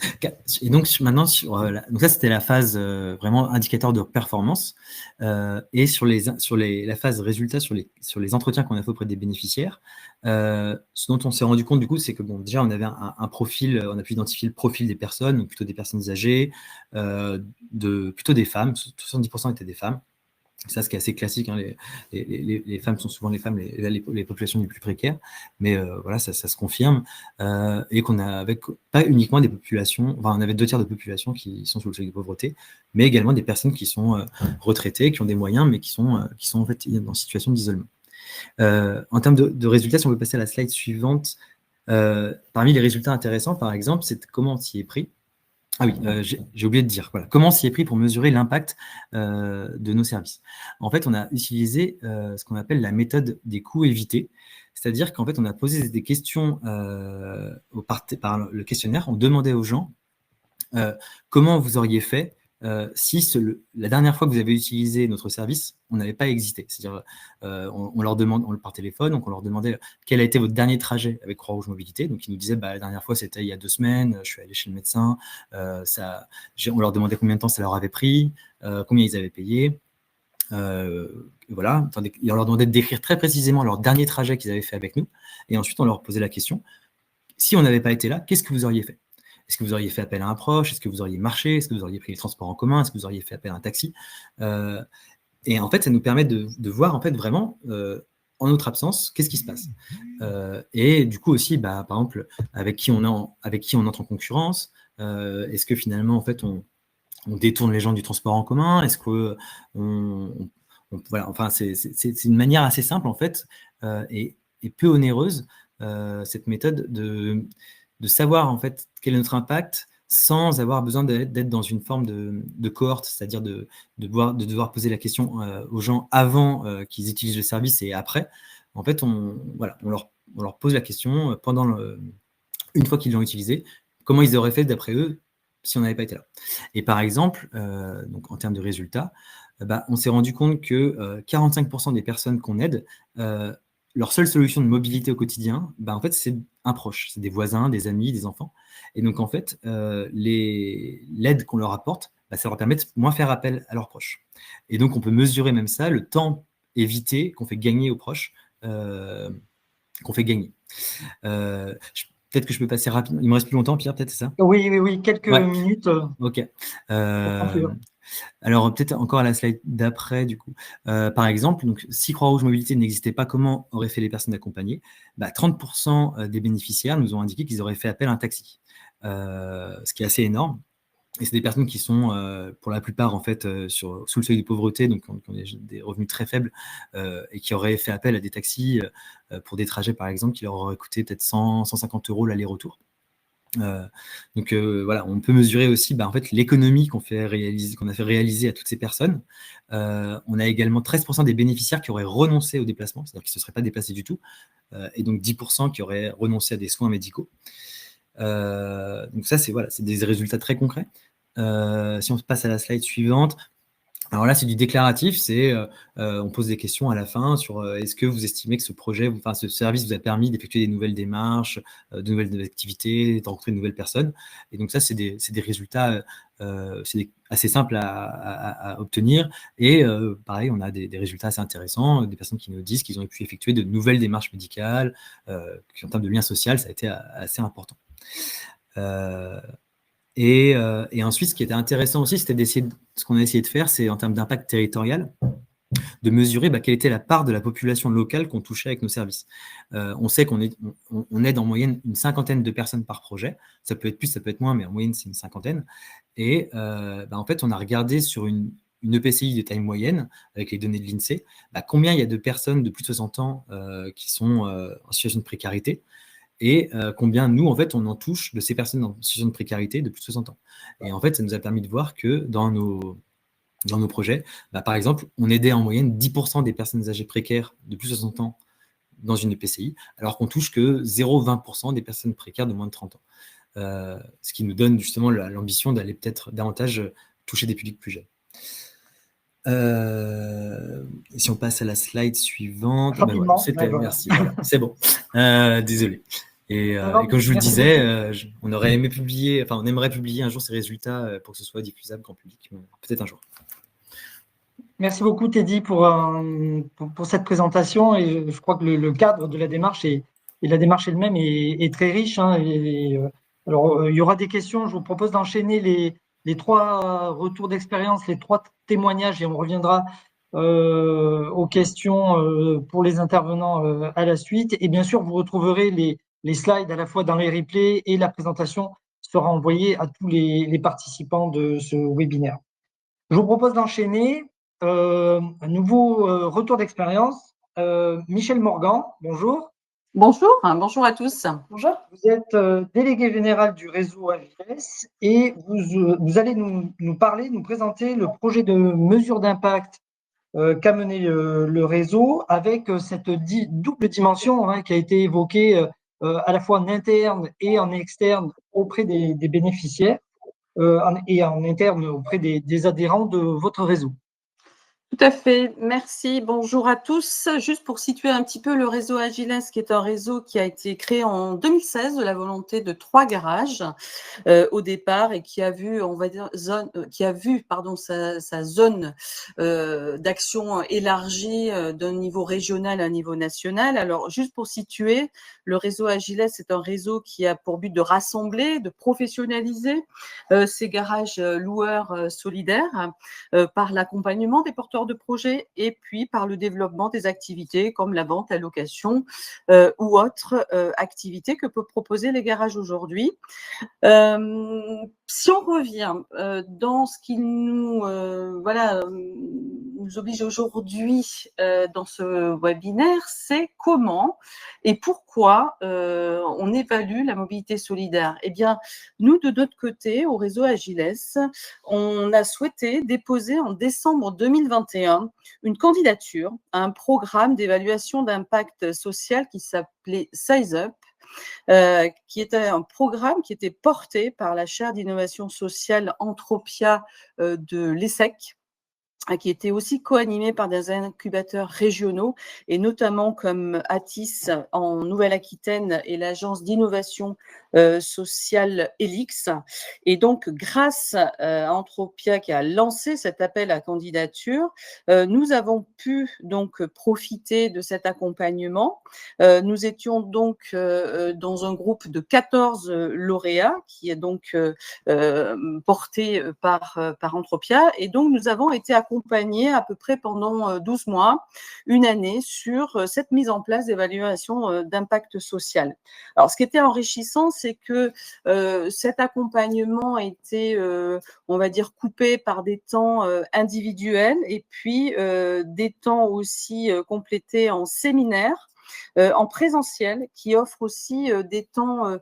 Et donc maintenant, donc ça c'était la phase vraiment indicateur de performance, et sur la phase résultat, sur les entretiens qu'on a fait auprès des bénéficiaires, ce dont on s'est rendu compte du coup, c'est que bon, déjà on avait un profil, on a pu identifier le profil des personnes, donc plutôt des personnes âgées, plutôt des femmes, 70% étaient des femmes. Ça, ce qui est assez classique, hein, les femmes sont souvent les populations les plus précaires, mais voilà, ça se confirme, et qu'on a avec pas uniquement des populations, enfin, on avait 2 tiers de population qui sont sous le seuil de pauvreté, mais également des personnes qui sont retraitées, qui ont des moyens, mais qui sont en fait en situation d'isolement. En termes de résultats, si on veut passer à la slide suivante, parmi les résultats intéressants, par exemple, c'est comment on s'y est pris. Ah oui, j'ai oublié de dire, voilà, comment on s'y est pris pour mesurer l'impact de nos services. En fait, on a utilisé ce qu'on appelle la méthode des coûts évités, c'est-à-dire qu'en fait, on a posé des questions par le questionnaire, on demandait aux gens comment vous auriez fait si la dernière fois que vous avez utilisé notre service, on n'avait pas existé. C'est-à-dire, on leur demande, par téléphone, donc on leur demandait quel a été votre dernier trajet avec Croix-Rouge Mobilité. Donc, ils nous disaient, la dernière fois, c'était il y a 2 semaines, je suis allé chez le médecin. On leur demandait combien de temps ça leur avait pris, combien ils avaient payé. Voilà. Et on leur demandait de décrire très précisément leur dernier trajet qu'ils avaient fait avec nous. Et ensuite, on leur posait la question, si on n'avait pas été là, qu'est-ce que vous auriez fait ? Est-ce que vous auriez fait appel à un proche? Est-ce que vous auriez marché? Est-ce que vous auriez pris les transports en commun? Est-ce que vous auriez fait appel à un taxi? Et en fait, ça nous permet de voir en fait vraiment, en notre absence, qu'est-ce qui se passe. Et du coup aussi, par exemple, avec qui on entre en concurrence. Est-ce que finalement, en fait, on détourne les gens du transport en commun? Est-ce que voilà, enfin, c'est une manière assez simple en fait, et peu onéreuse, cette méthode de savoir en fait quel est notre impact sans avoir besoin d'être dans une forme de cohorte, c'est-à-dire de devoir poser la question aux gens avant qu'ils utilisent le service et après. En fait, on leur pose la question une fois qu'ils l'ont utilisé, comment ils auraient fait d'après eux si on n'avait pas été là. Et par exemple, donc en termes de résultats, on s'est rendu compte que 45% des personnes qu'on aide, leur seule solution de mobilité au quotidien, en fait, c'est un proche, c'est des voisins, des amis, des enfants. Et donc, en fait, l'aide qu'on leur apporte, ça leur permet de moins faire appel à leurs proches. Et donc, on peut mesurer même ça, le temps évité qu'on fait gagner aux proches, peut-être que je peux passer rapidement. Il me reste plus longtemps, Pierre, peut-être, c'est ça? Oui, quelques minutes. Ok. Alors, peut-être encore à la slide d'après, du coup. Par exemple, donc, si Croix-Rouge Mobilité n'existait pas, comment auraient fait les personnes accompagnées? 30% des bénéficiaires nous ont indiqué qu'ils auraient fait appel à un taxi, ce qui est assez énorme. Et c'est des personnes qui sont, pour la plupart, en fait, sous le seuil de pauvreté, donc qui ont des revenus très faibles, et qui auraient fait appel à des taxis pour des trajets, par exemple, qui leur auraient coûté peut-être 100-150 € l'aller-retour. Donc voilà, on peut mesurer aussi en fait, l'économie qu'on a fait réaliser à toutes ces personnes. On a également 13% des bénéficiaires qui auraient renoncé au déplacement, c'est-à-dire qui ne se seraient pas déplacés du tout, et donc 10% qui auraient renoncé à des soins médicaux. Donc ça, c'est des résultats très concrets. Si on passe à la slide suivante, alors là, c'est du déclaratif, on pose des questions à la fin sur est-ce que vous estimez que ce service vous a permis d'effectuer des nouvelles démarches, de nouvelles activités, de rencontrer de nouvelles personnes. Et donc ça, c'est des résultats assez simples à obtenir. Et pareil, on a des résultats assez intéressants, des personnes qui nous disent qu'ils ont pu effectuer de nouvelles démarches médicales, qui en termes de lien social, ça a été assez important. Et ensuite, ce qui était intéressant aussi, c'était ce qu'on a essayé de faire, c'est en termes d'impact territorial. de mesurer quelle était la part de la population locale qu'on touchait avec nos services. On sait qu'on aide en moyenne une 50aine de personnes par projet. Ça peut être plus, ça peut être moins, mais en moyenne, c'est une 50aine. Et en fait, on a regardé sur une EPCI de taille moyenne, avec les données de l'INSEE, combien il y a de personnes de plus de 60 ans qui sont en situation de précarité, et combien, nous, en fait, on en touche de ces personnes en situation de précarité de plus de 60 ans. Et en fait, ça nous a permis de voir que dans nos projets, par exemple, on aidait en moyenne 10% des personnes âgées précaires de plus de 60 ans dans une EPCI, alors qu'on touche que 0,20% des personnes précaires de moins de 30 ans. Ce qui nous donne justement l'ambition d'aller peut-être davantage toucher des publics plus jeunes. Si on passe à la slide suivante, Rapidement, voilà. Merci, voilà, c'est bon. Désolé. Et comme je vous le disais, on aimerait publier un jour ces résultats pour que ce soit diffusable grand public, peut-être un jour. Merci beaucoup Teddy pour cette présentation, et je crois que le cadre de la démarche et la démarche elle-même est très riche. Hein, alors, il y aura des questions. Je vous propose d'enchaîner les 3 retours d'expérience, les 3 témoignages, et on reviendra aux questions pour les intervenants à la suite. Et bien sûr, vous retrouverez les slides à la fois dans les replays, et la présentation sera envoyée à tous les participants de ce webinaire. Je vous propose d'enchaîner. Un nouveau retour d'expérience. Michel Morgan, bonjour. Bonjour, bonjour à tous. Bonjour. Vous êtes délégué général du réseau Agiles, et vous allez nous parler, nous présenter le projet de mesure d'impact qu'a mené le réseau, avec cette double dimension qui a été évoquée à la fois en interne et en externe auprès des bénéficiaires, et en interne auprès des adhérents de votre réseau. Tout à fait, merci. Bonjour à tous. Juste pour situer un petit peu le réseau Agiles, qui est un réseau qui a été créé en 2016 de la volonté de 3 garages au départ, et qui a vu, on va dire, sa zone d'action élargie d'un niveau régional à un niveau national. Alors, juste pour situer, le réseau Agiles, c'est un réseau qui a pour but de rassembler, de professionnaliser ces garages loueurs solidaires par l'accompagnement des porteurs de projets, et puis par le développement des activités comme la vente, la location ou autres activités que peuvent proposer les garages aujourd'hui. Si on revient dans ce qui nous oblige aujourd'hui dans ce webinaire, c'est comment et pourquoi on évalue la mobilité solidaire. Eh bien, nous, de notre côté, au réseau Agiles, on a souhaité déposer en décembre 2021 une candidature à un programme d'évaluation d'impact social qui s'appelait Size Up, qui était un programme qui était porté par la chaire d'innovation sociale Anthropia de l'ESSEC, qui était aussi co-animé par des incubateurs régionaux, et notamment comme ATIS en Nouvelle-Aquitaine et l'agence d'innovation sociale ELIX. Et donc, grâce à Anthropia qui a lancé cet appel à candidature, nous avons pu donc profiter de cet accompagnement. Nous étions donc dans un groupe de 14 lauréats qui est donc porté par Anthropia, et donc nous avons été accompagné à peu près pendant 12 mois, une année, sur cette mise en place d'évaluation d'impact social. Alors, ce qui était enrichissant, c'est que cet accompagnement était, on va dire, coupé par des temps individuels, et puis des temps aussi complétés en séminaire, en présentiel, qui offrent aussi des temps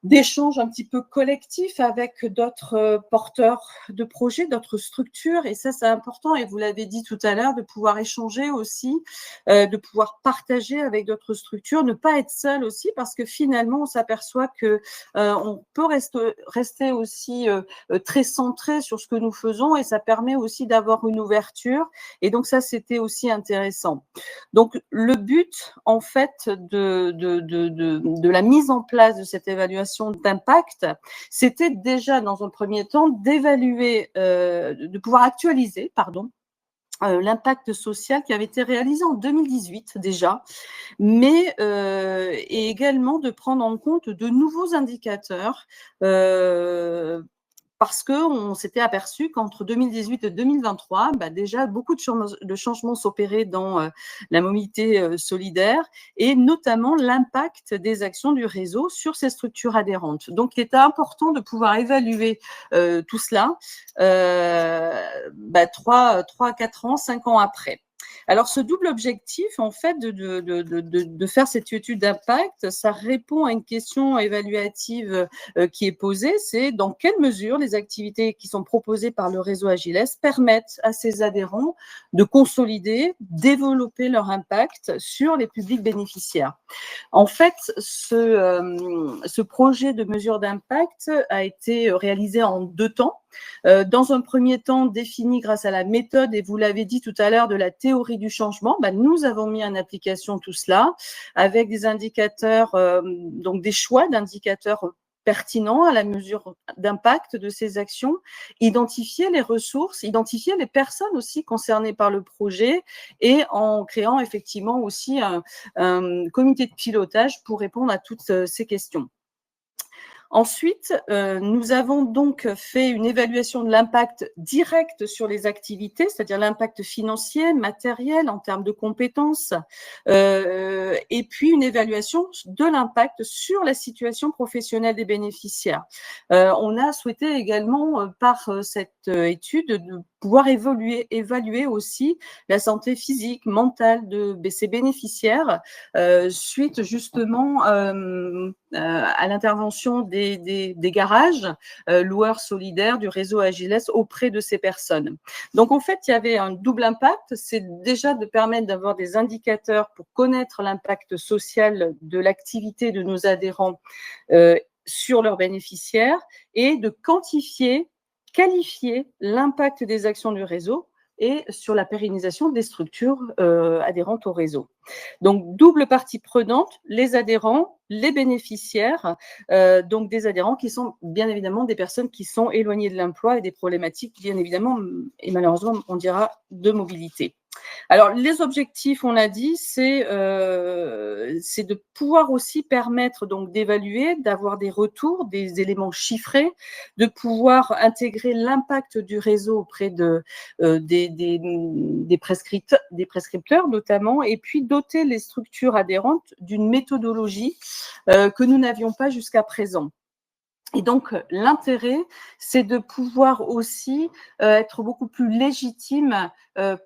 d'échanges un petit peu collectifs avec d'autres porteurs de projets, d'autres structures. Et ça, c'est important, et vous l'avez dit tout à l'heure, de pouvoir échanger aussi, de pouvoir partager avec d'autres structures, ne pas être seul aussi, parce que finalement, on s'aperçoit que on peut rester aussi très centré sur ce que nous faisons, et ça permet aussi d'avoir une ouverture. Et donc ça, c'était aussi intéressant. Donc, le but, en fait, de la mise en place de cette évaluation d'impact, c'était déjà, dans un premier temps, d'évaluer, de pouvoir actualiser, l'impact social qui avait été réalisé en 2018 déjà, mais et également de prendre en compte de nouveaux indicateurs parce qu'on s'était aperçu qu'entre 2018 et 2023, déjà beaucoup de changements s'opéraient dans la mobilité solidaire et notamment l'impact des actions du réseau sur ces structures adhérentes. Donc, il était important de pouvoir évaluer tout cela 3 à 4 ans, 5 ans après. Alors, ce double objectif, en fait, de faire cette étude d'impact, ça répond à une question évaluative qui est posée, c'est dans quelle mesure les activités qui sont proposées par le réseau Agiles permettent à ses adhérents de consolider, développer leur impact sur les publics bénéficiaires. En fait, ce projet de mesure d'impact a été réalisé en 2 temps. Dans un premier temps, défini grâce à la méthode, et vous l'avez dit tout à l'heure, de la théorie du changement, nous avons mis en application tout cela avec des indicateurs, donc des choix d'indicateurs pertinents à la mesure d'impact de ces actions, identifier les ressources, identifier les personnes aussi concernées par le projet et en créant effectivement aussi un comité de pilotage pour répondre à toutes ces questions. Ensuite, nous avons donc fait une évaluation de l'impact direct sur les activités, c'est-à-dire l'impact financier, matériel, en termes de compétences, et puis une évaluation de l'impact sur la situation professionnelle des bénéficiaires. On a souhaité également, par cette étude, de pouvoir évaluer aussi la santé physique, mentale de ces bénéficiaires, suite justement à l'intervention des garages loueurs solidaires du réseau Agiles auprès de ces personnes. Donc, en fait, il y avait un double impact. C'est déjà de permettre d'avoir des indicateurs pour connaître l'impact social de l'activité de nos adhérents sur leurs bénéficiaires et de qualifier l'impact des actions du réseau et sur la pérennisation des structures adhérentes au réseau. Donc, double partie prenante, les adhérents, les bénéficiaires, donc des adhérents qui sont bien évidemment des personnes qui sont éloignées de l'emploi et des problématiques bien évidemment, et malheureusement, on dira, de mobilité. Alors, les objectifs, on l'a dit, c'est de pouvoir aussi permettre donc d'évaluer, d'avoir des retours, des éléments chiffrés, de pouvoir intégrer l'impact du réseau auprès des prescripteurs notamment, et puis doter les structures adhérentes d'une méthodologie que nous n'avions pas jusqu'à présent. Et donc, l'intérêt, c'est de pouvoir aussi être beaucoup plus légitime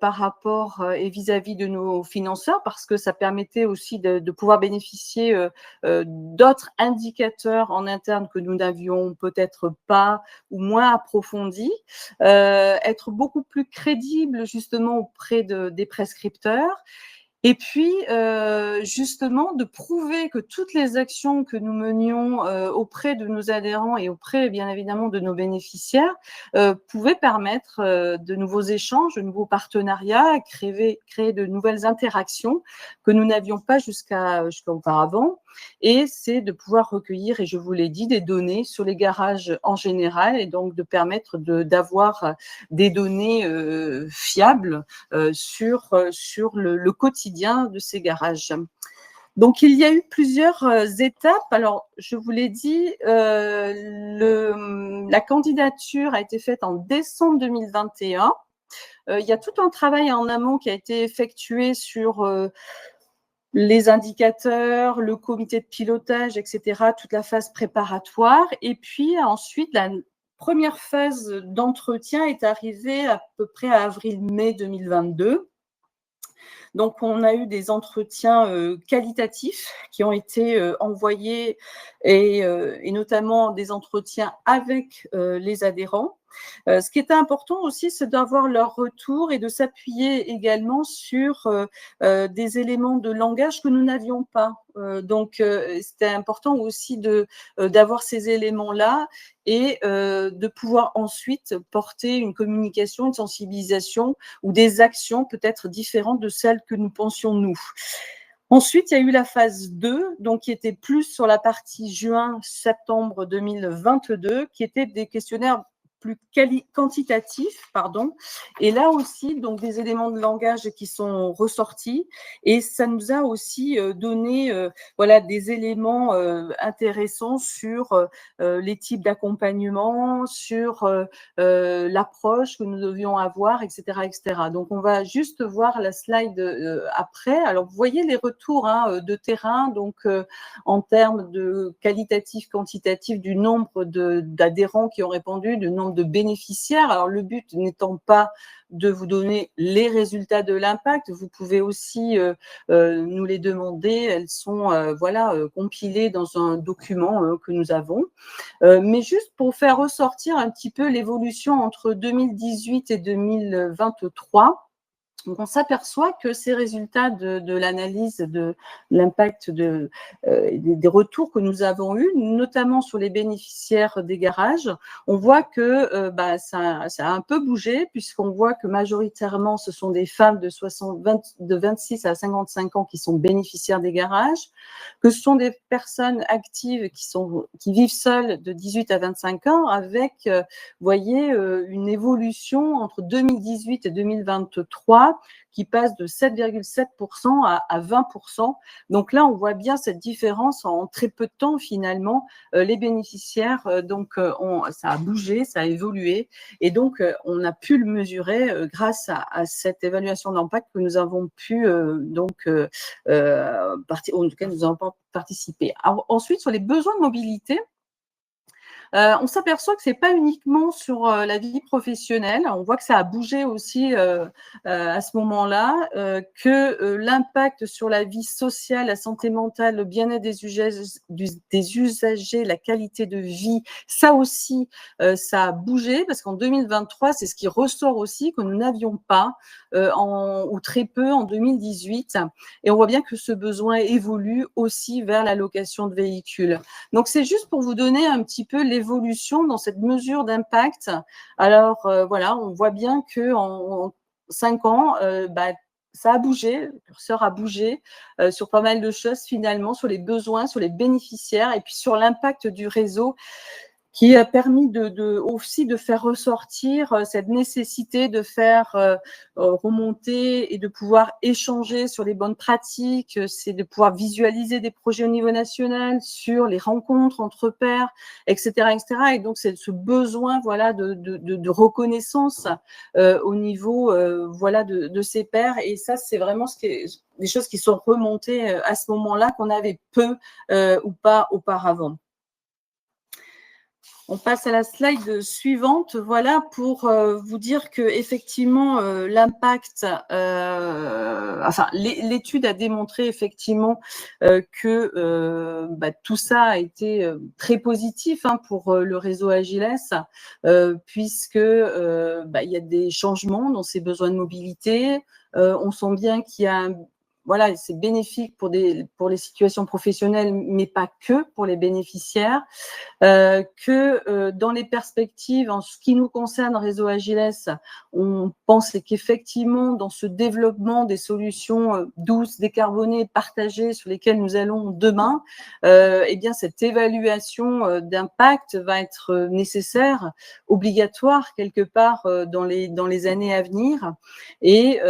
par rapport et vis-à-vis de nos financeurs, parce que ça permettait aussi de pouvoir bénéficier d'autres indicateurs en interne que nous n'avions peut-être pas ou moins approfondis, être beaucoup plus crédible justement auprès des prescripteurs. Et puis, justement, de prouver que toutes les actions que nous menions auprès de nos adhérents et auprès, bien évidemment, de nos bénéficiaires pouvaient permettre de nouveaux échanges, de nouveaux partenariats, créer de nouvelles interactions que nous n'avions pas jusqu'à auparavant. Et c'est de pouvoir recueillir, et je vous l'ai dit, des données sur les garages en général, et donc de permettre d'avoir des données fiables sur le quotidien de ces garages. Donc, il y a eu plusieurs étapes. Alors, je vous l'ai dit, la candidature a été faite en décembre 2021. Il y a tout un travail en amont qui a été effectué sur les indicateurs, le comité de pilotage, etc., toute la phase préparatoire. Et puis ensuite, la première phase d'entretien est arrivée à peu près à avril-mai 2022. Donc, on a eu des entretiens qualitatifs qui ont été envoyés et notamment des entretiens avec les adhérents. Ce qui était important aussi, c'est d'avoir leur retour et de s'appuyer également sur des éléments de langage que nous n'avions pas. Donc, c'était important aussi d'avoir ces éléments-là et de pouvoir ensuite porter une communication, une sensibilisation ou des actions peut-être différentes de celles que nous pensions nous. Ensuite, il y a eu la phase 2, donc qui était plus sur la partie juin-septembre 2022, qui était des questionnaires plus quantitatif, pardon, et là aussi donc des éléments de langage qui sont ressortis, et ça nous a aussi donné voilà des éléments intéressants sur les types d'accompagnement, sur l'approche que nous devions avoir, etc., etc. Donc on va juste voir la slide après. Alors vous voyez les retours de terrain, donc en termes de qualitatif, quantitatif, du nombre d'adhérents qui ont répondu, du nombre de bénéficiaires. Alors le but n'étant pas de vous donner les résultats de l'impact, vous pouvez aussi nous les demander. Elles sont voilà compilées dans un document que nous avons. Mais juste pour faire ressortir un petit peu l'évolution entre 2018 et 2023. Donc, on s'aperçoit que ces résultats de l'analyse de l'impact des retours que nous avons eus, notamment sur les bénéficiaires des garages, on voit que ça a un peu bougé, puisqu'on voit que majoritairement, ce sont des femmes de 26 à 55 ans qui sont bénéficiaires des garages, que ce sont des personnes actives qui vivent seules de 18 à 25 ans, avec, vous voyez, une évolution entre 2018 et 2023, qui passe de 7,7% à 20%. Donc là, on voit bien cette différence en très peu de temps, finalement. Les bénéficiaires, ça a bougé, ça a évolué. Et donc, on a pu le mesurer grâce à cette évaluation d'impact que nous avons pu, en tout cas, nous avons participé. Alors, ensuite, sur les besoins de mobilité, on s'aperçoit que c'est pas uniquement sur la vie professionnelle. On voit que ça a bougé aussi à ce moment-là, que l'impact sur la vie sociale, la santé mentale, le bien-être des usagers, la qualité de vie, ça aussi, ça a bougé, parce qu'en 2023, c'est ce qui ressort aussi, que nous n'avions pas ou très peu en 2018. Et on voit bien que ce besoin évolue aussi vers la location de véhicules. Donc, c'est juste pour vous donner un petit peu l'évolution dans cette mesure d'impact. Alors, voilà, on voit bien qu'en 5 ans, ça a bougé, le curseur a bougé sur pas mal de choses finalement, sur les besoins, sur les bénéficiaires et puis sur l'impact du réseau, qui a permis aussi de faire ressortir cette nécessité de faire remonter et de pouvoir échanger sur les bonnes pratiques, c'est de pouvoir visualiser des projets au niveau national, sur les rencontres entre pairs, etc., etc. Et donc, c'est ce besoin, voilà, de reconnaissance au niveau, voilà, de ces pairs. Et ça, c'est vraiment des choses qui sont remontées à ce moment-là, qu'on avait peu ou pas auparavant. On passe à la slide suivante, voilà, pour vous dire que effectivement l'impact, l'étude a démontré effectivement que tout ça a été très positif pour le réseau Agiles, puisque il y a des changements dans ses besoins de mobilité. On sent bien qu'il y a voilà, c'est bénéfique pour les situations professionnelles, mais pas que pour les bénéficiaires. Dans les perspectives, en ce qui nous concerne, Réseau Agiles, on pense qu'effectivement, dans ce développement des solutions douces, décarbonées, partagées, sur lesquelles nous allons demain, eh bien, cette évaluation d'impact va être nécessaire, obligatoire quelque part dans les années à venir, et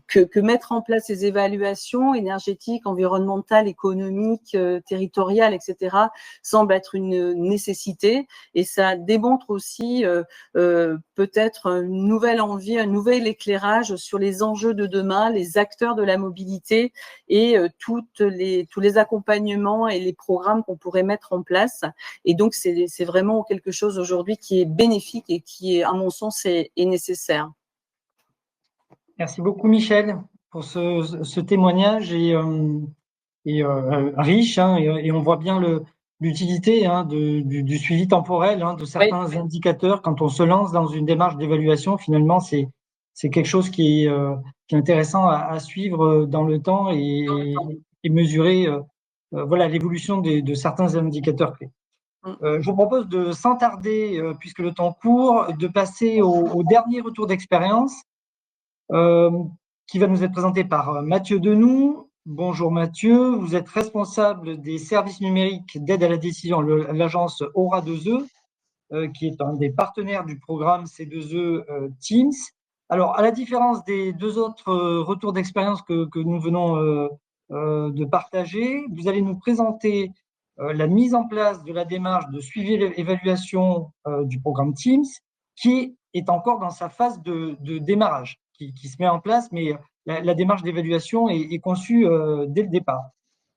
que mettre en place ces évaluations énergétiques, environnementales, économiques, territoriales, etc., semble être une nécessité, et ça démontre aussi peut-être une nouvelle envie, un nouvel éclairage sur les enjeux de demain, les acteurs de la mobilité et tous les accompagnements et les programmes qu'on pourrait mettre en place. Et donc, c'est vraiment quelque chose aujourd'hui qui est bénéfique et qui, est, à mon sens, est nécessaire. Merci beaucoup, Michel, pour ce témoignage riche, et on voit bien l'utilité du suivi temporel de certains indicateurs quand on se lance dans une démarche d'évaluation. Finalement, c'est quelque chose qui est intéressant à suivre dans le temps et mesurer voilà l'évolution de certains indicateurs clés. Je vous propose de, sans tarder, puisque le temps court, de passer au dernier retour d'expérience qui va nous être présenté par Mathieu Denoux. Bonjour Mathieu, vous êtes responsable des services numériques d'aide à la décision à l'agence Aura 2E. qui est un des partenaires du programme C2E Teams. Alors, à la différence des deux autres retours d'expérience que nous venons de partager, vous allez nous présenter la mise en place de la démarche de suivi et évaluation du programme Teams, qui est encore dans sa phase de démarrage, qui se met en place, mais la démarche d'évaluation est conçue dès le départ.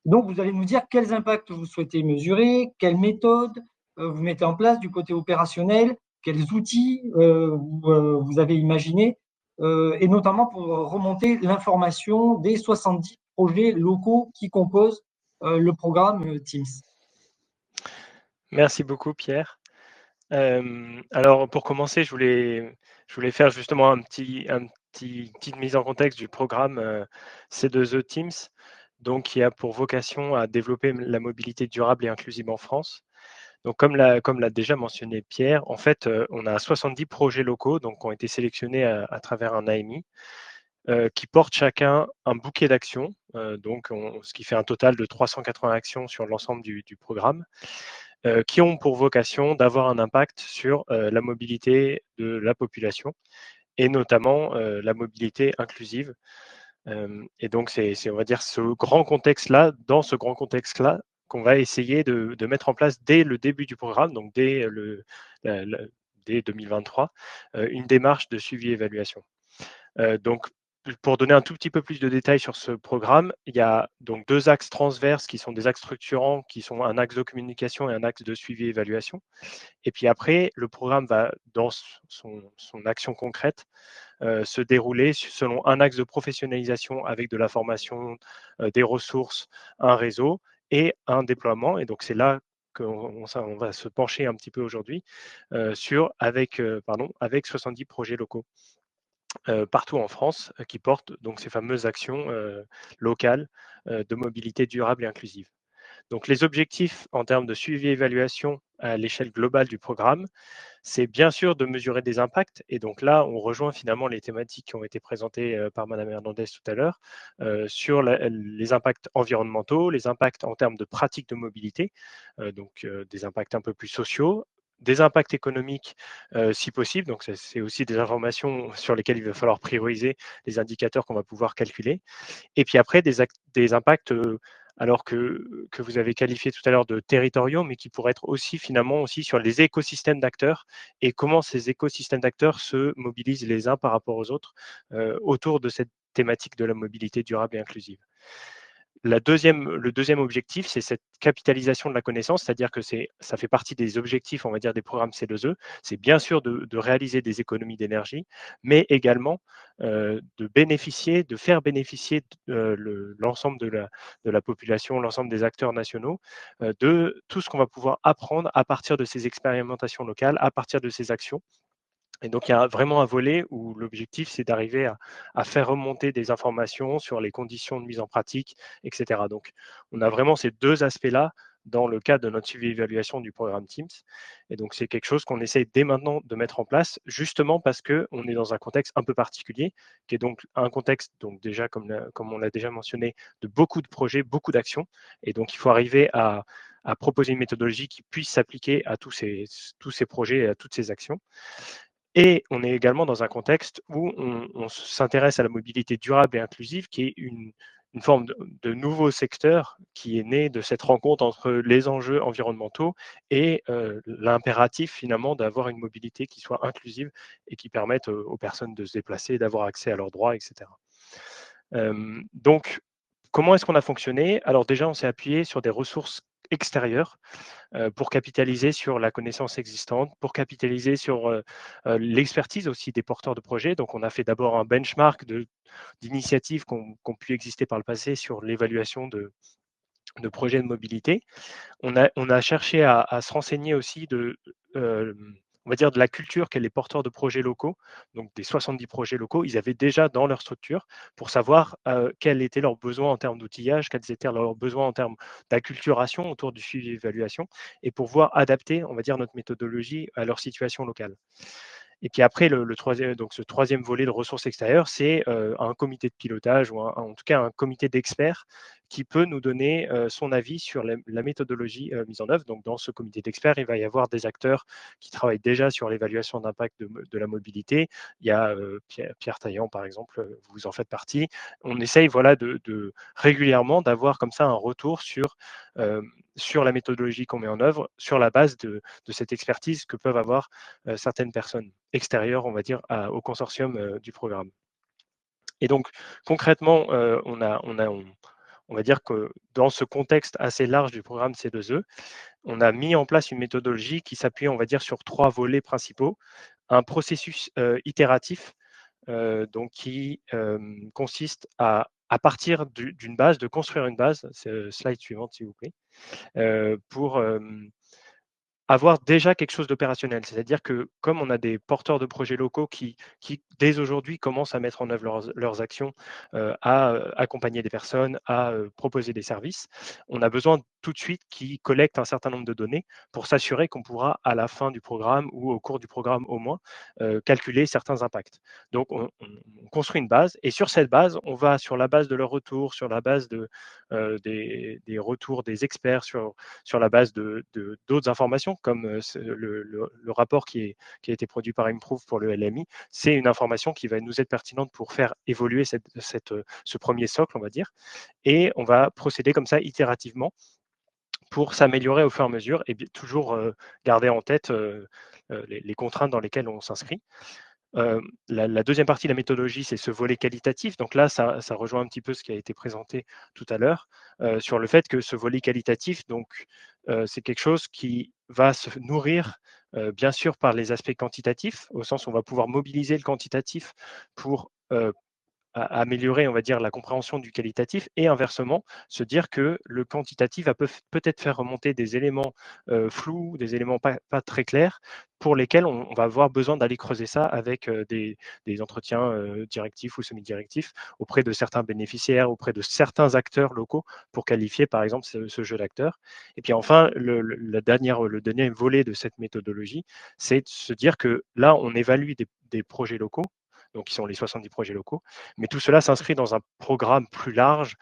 Donc, vous allez nous dire quels impacts vous souhaitez mesurer, quelles méthodes vous mettez en place du côté opérationnel, quels outils vous avez imaginés, et notamment pour remonter l'information des 70 projets locaux qui composent le programme Teams. Merci beaucoup, Pierre. Alors, pour commencer, je voulais faire justement petite mise en contexte du programme C2E Teams, donc qui a pour vocation à développer la mobilité durable et inclusive en France. Donc, comme l'a déjà mentionné Pierre, en fait, on a 70 projets locaux donc, qui ont été sélectionnés à travers un AMI qui portent chacun un bouquet d'actions, ce qui fait un total de 380 actions sur l'ensemble du programme, qui ont pour vocation d'avoir un impact sur la mobilité de la population et notamment la mobilité inclusive. Et donc, c'est, on va dire, dans ce grand contexte-là, qu'on va essayer de mettre en place dès le début du programme, donc dès 2023, une démarche de suivi-évaluation. Donc, pour donner un tout petit peu plus de détails sur ce programme, il y a donc 2 axes transverses qui sont des axes structurants, qui sont un axe de communication et un axe de suivi et évaluation. Et puis après, le programme va, dans son action concrète, se dérouler selon un axe de professionnalisation avec de la formation, des ressources, un réseau et un déploiement. Et donc, c'est là qu'on va se pencher un petit peu aujourd'hui avec 70 projets locaux. Partout en France qui portent donc ces fameuses actions locales de mobilité durable et inclusive. Donc les objectifs en termes de suivi et évaluation à l'échelle globale du programme, c'est bien sûr de mesurer des impacts. Et donc là, on rejoint finalement les thématiques qui ont été présentées par Madame Hernandez tout à l'heure sur les impacts environnementaux, les impacts en termes de pratiques de mobilité, donc des impacts un peu plus sociaux, des impacts économiques si possible. Donc, c'est aussi des informations sur lesquelles il va falloir prioriser les indicateurs qu'on va pouvoir calculer. Et puis après, des impacts alors que vous avez qualifié tout à l'heure de territoriaux, mais qui pourraient être aussi finalement aussi sur les écosystèmes d'acteurs et comment ces écosystèmes d'acteurs se mobilisent les uns par rapport aux autres autour de cette thématique de la mobilité durable et inclusive. Le deuxième objectif, c'est cette capitalisation de la connaissance, c'est-à-dire que ça fait partie des objectifs, on va dire, des programmes C2E. C'est bien sûr de réaliser des économies d'énergie, mais également de faire bénéficier l'ensemble de la population, l'ensemble des acteurs nationaux, de tout ce qu'on va pouvoir apprendre à partir de ces expérimentations locales, à partir de ces actions. Et donc, il y a vraiment un volet où l'objectif, c'est d'arriver à faire remonter des informations sur les conditions de mise en pratique, etc. Donc, on a vraiment ces 2 aspects-là dans le cadre de notre suivi et évaluation du programme Teams. Et donc, c'est quelque chose qu'on essaie dès maintenant de mettre en place, justement parce qu'on est dans un contexte un peu particulier, qui est donc un contexte, donc déjà, comme on l'a déjà mentionné, de beaucoup de projets, beaucoup d'actions. Et donc, il faut arriver à proposer une méthodologie qui puisse s'appliquer à tous ces projets et à toutes ces actions. Et on est également dans un contexte où on s'intéresse à la mobilité durable et inclusive, qui est une forme de nouveau secteur qui est né de cette rencontre entre les enjeux environnementaux et l'impératif finalement d'avoir une mobilité qui soit inclusive et qui permette aux personnes de se déplacer, d'avoir accès à leurs droits, etc. Donc, comment est-ce qu'on a fonctionné? Alors déjà, on s'est appuyé sur des ressources extérieures pour capitaliser sur la connaissance existante, pour capitaliser sur l'expertise aussi des porteurs de projets. Donc, on a fait d'abord un benchmark d'initiatives qui ont pu exister par le passé sur l'évaluation de projets de mobilité. On a cherché à se renseigner aussi on va dire de la culture qu'est les porteurs de projets locaux, donc des 70 projets locaux, ils avaient déjà dans leur structure pour savoir quels étaient leurs besoins en termes d'outillage, quels étaient leurs besoins en termes d'acculturation autour du suivi et évaluation, et pour pouvoir adapter, on va dire, notre méthodologie à leur situation locale. Et puis après, ce troisième volet de ressources extérieures, c'est un comité de pilotage ou en tout cas un comité d'experts qui peut nous donner son avis sur la méthodologie mise en œuvre. Donc, dans ce comité d'experts, il va y avoir des acteurs qui travaillent déjà sur l'évaluation d'impact de la mobilité. Il y a Pierre Taillant, par exemple, vous en faites partie. On essaye régulièrement d'avoir comme ça un retour sur la méthodologie qu'on met en œuvre, sur la base de cette expertise que peuvent avoir certaines personnes extérieures, on va dire, au consortium du programme. Et donc, concrètement, on va dire que dans ce contexte assez large du programme C2E, on a mis en place une méthodologie qui s'appuie, on va dire, sur 3 volets principaux. Un processus itératif, donc qui consiste à partir d'une base, de construire une base, slide suivante s'il vous plaît, pour avoir déjà quelque chose d'opérationnel. C'est-à-dire que comme on a des porteurs de projets locaux qui dès aujourd'hui, commencent à mettre en œuvre leurs actions, à accompagner des personnes, à proposer des services, on a besoin tout de suite qu'ils collectent un certain nombre de données pour s'assurer qu'on pourra, à la fin du programme ou au cours du programme au moins, calculer certains impacts. Donc on construit une base et sur cette base, on va, sur la base de leurs retours, sur la base des retours des experts, sur la base d'autres informations, comme le rapport qui a été produit par Improve pour le LMI. C'est une information qui va nous être pertinente pour faire évoluer ce premier socle, on va dire. Et on va procéder comme ça itérativement pour s'améliorer au fur et à mesure et toujours garder en tête les contraintes dans lesquelles on s'inscrit. La deuxième partie de la méthodologie, c'est ce volet qualitatif. Donc là, ça rejoint un petit peu ce qui a été présenté tout à l'heure sur le fait que ce volet qualitatif, c'est quelque chose qui va se nourrir bien sûr par les aspects quantitatifs, au sens où on va pouvoir mobiliser le quantitatif pour améliorer, on va dire, la compréhension du qualitatif et inversement, se dire que le quantitatif va peut-être faire remonter des éléments flous, des éléments pas très clairs, pour lesquels on va avoir besoin d'aller creuser ça avec des entretiens directifs ou semi-directifs auprès de certains bénéficiaires, auprès de certains acteurs locaux pour qualifier, par exemple, ce jeu d'acteurs. Et puis enfin, le dernier volet de cette méthodologie, c'est de se dire que là, on évalue des projets locaux, donc qui sont les 70 projets locaux. Mais tout cela s'inscrit dans un programme plus large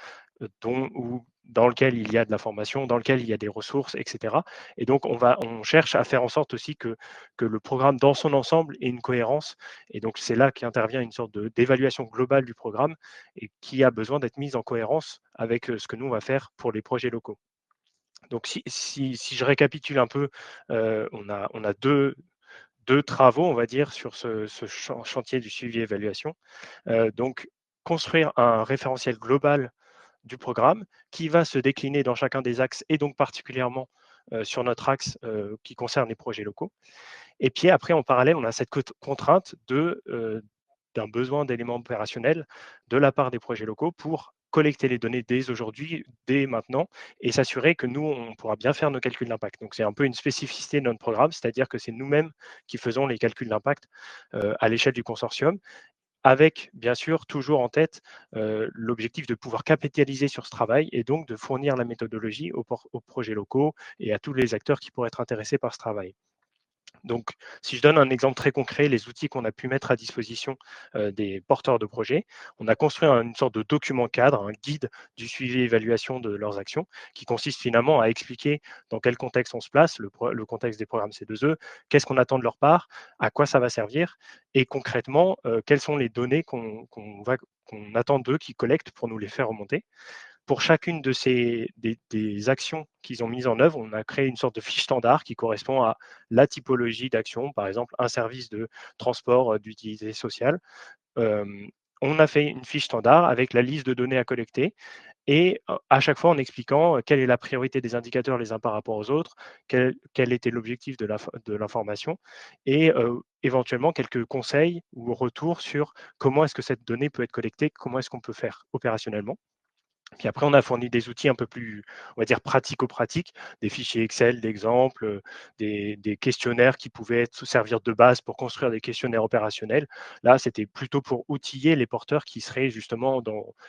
dans lequel il y a de la formation, dans lequel il y a des ressources, etc. Et donc, on cherche à faire en sorte aussi que le programme dans son ensemble ait une cohérence. Et donc, c'est là qu'intervient une sorte d'évaluation globale du programme et qui a besoin d'être mise en cohérence avec ce que nous, on va faire pour les projets locaux. Donc, si je récapitule un peu, on a deux travaux, on va dire, sur ce chantier du suivi et évaluation. Donc, construire un référentiel global du programme qui va se décliner dans chacun des axes et donc particulièrement sur notre axe qui concerne les projets locaux. Et puis après, en parallèle, on a cette contrainte d'un besoin d'éléments opérationnels de la part des projets locaux pour collecter les données dès aujourd'hui, dès maintenant, et s'assurer que nous, on pourra bien faire nos calculs d'impact. Donc, c'est un peu une spécificité de notre programme, c'est-à-dire que c'est nous-mêmes qui faisons les calculs d'impact à l'échelle du consortium, avec, bien sûr, toujours en tête l'objectif de pouvoir capitaliser sur ce travail et donc de fournir la méthodologie aux projets locaux et à tous les acteurs qui pourraient être intéressés par ce travail. Donc, si je donne un exemple très concret, les outils qu'on a pu mettre à disposition des porteurs de projets, on a construit une sorte de document cadre, un guide du suivi et évaluation de leurs actions, qui consiste finalement à expliquer dans quel contexte on se place, le contexte des programmes C2E, qu'est-ce qu'on attend de leur part, à quoi ça va servir, et concrètement, quelles sont les données qu'on attend d'eux qu'ils collectent pour nous les faire remonter. Pour chacune de des actions qu'ils ont mises en œuvre, on a créé une sorte de fiche standard qui correspond à la typologie d'action, par exemple un service de transport d'utilité sociale. On a fait une fiche standard avec la liste de données à collecter et à chaque fois en expliquant quelle est la priorité des indicateurs les uns par rapport aux autres, quel était l'objectif de l'information et éventuellement quelques conseils ou retours sur comment est-ce que cette donnée peut être collectée, comment est-ce qu'on peut faire opérationnellement. Puis après, on a fourni des outils un peu plus, on va dire, pratico-pratiques, des fichiers Excel d'exemples, des questionnaires qui pouvaient servir de base pour construire des questionnaires opérationnels. Là, c'était plutôt pour outiller les porteurs qui seraient justement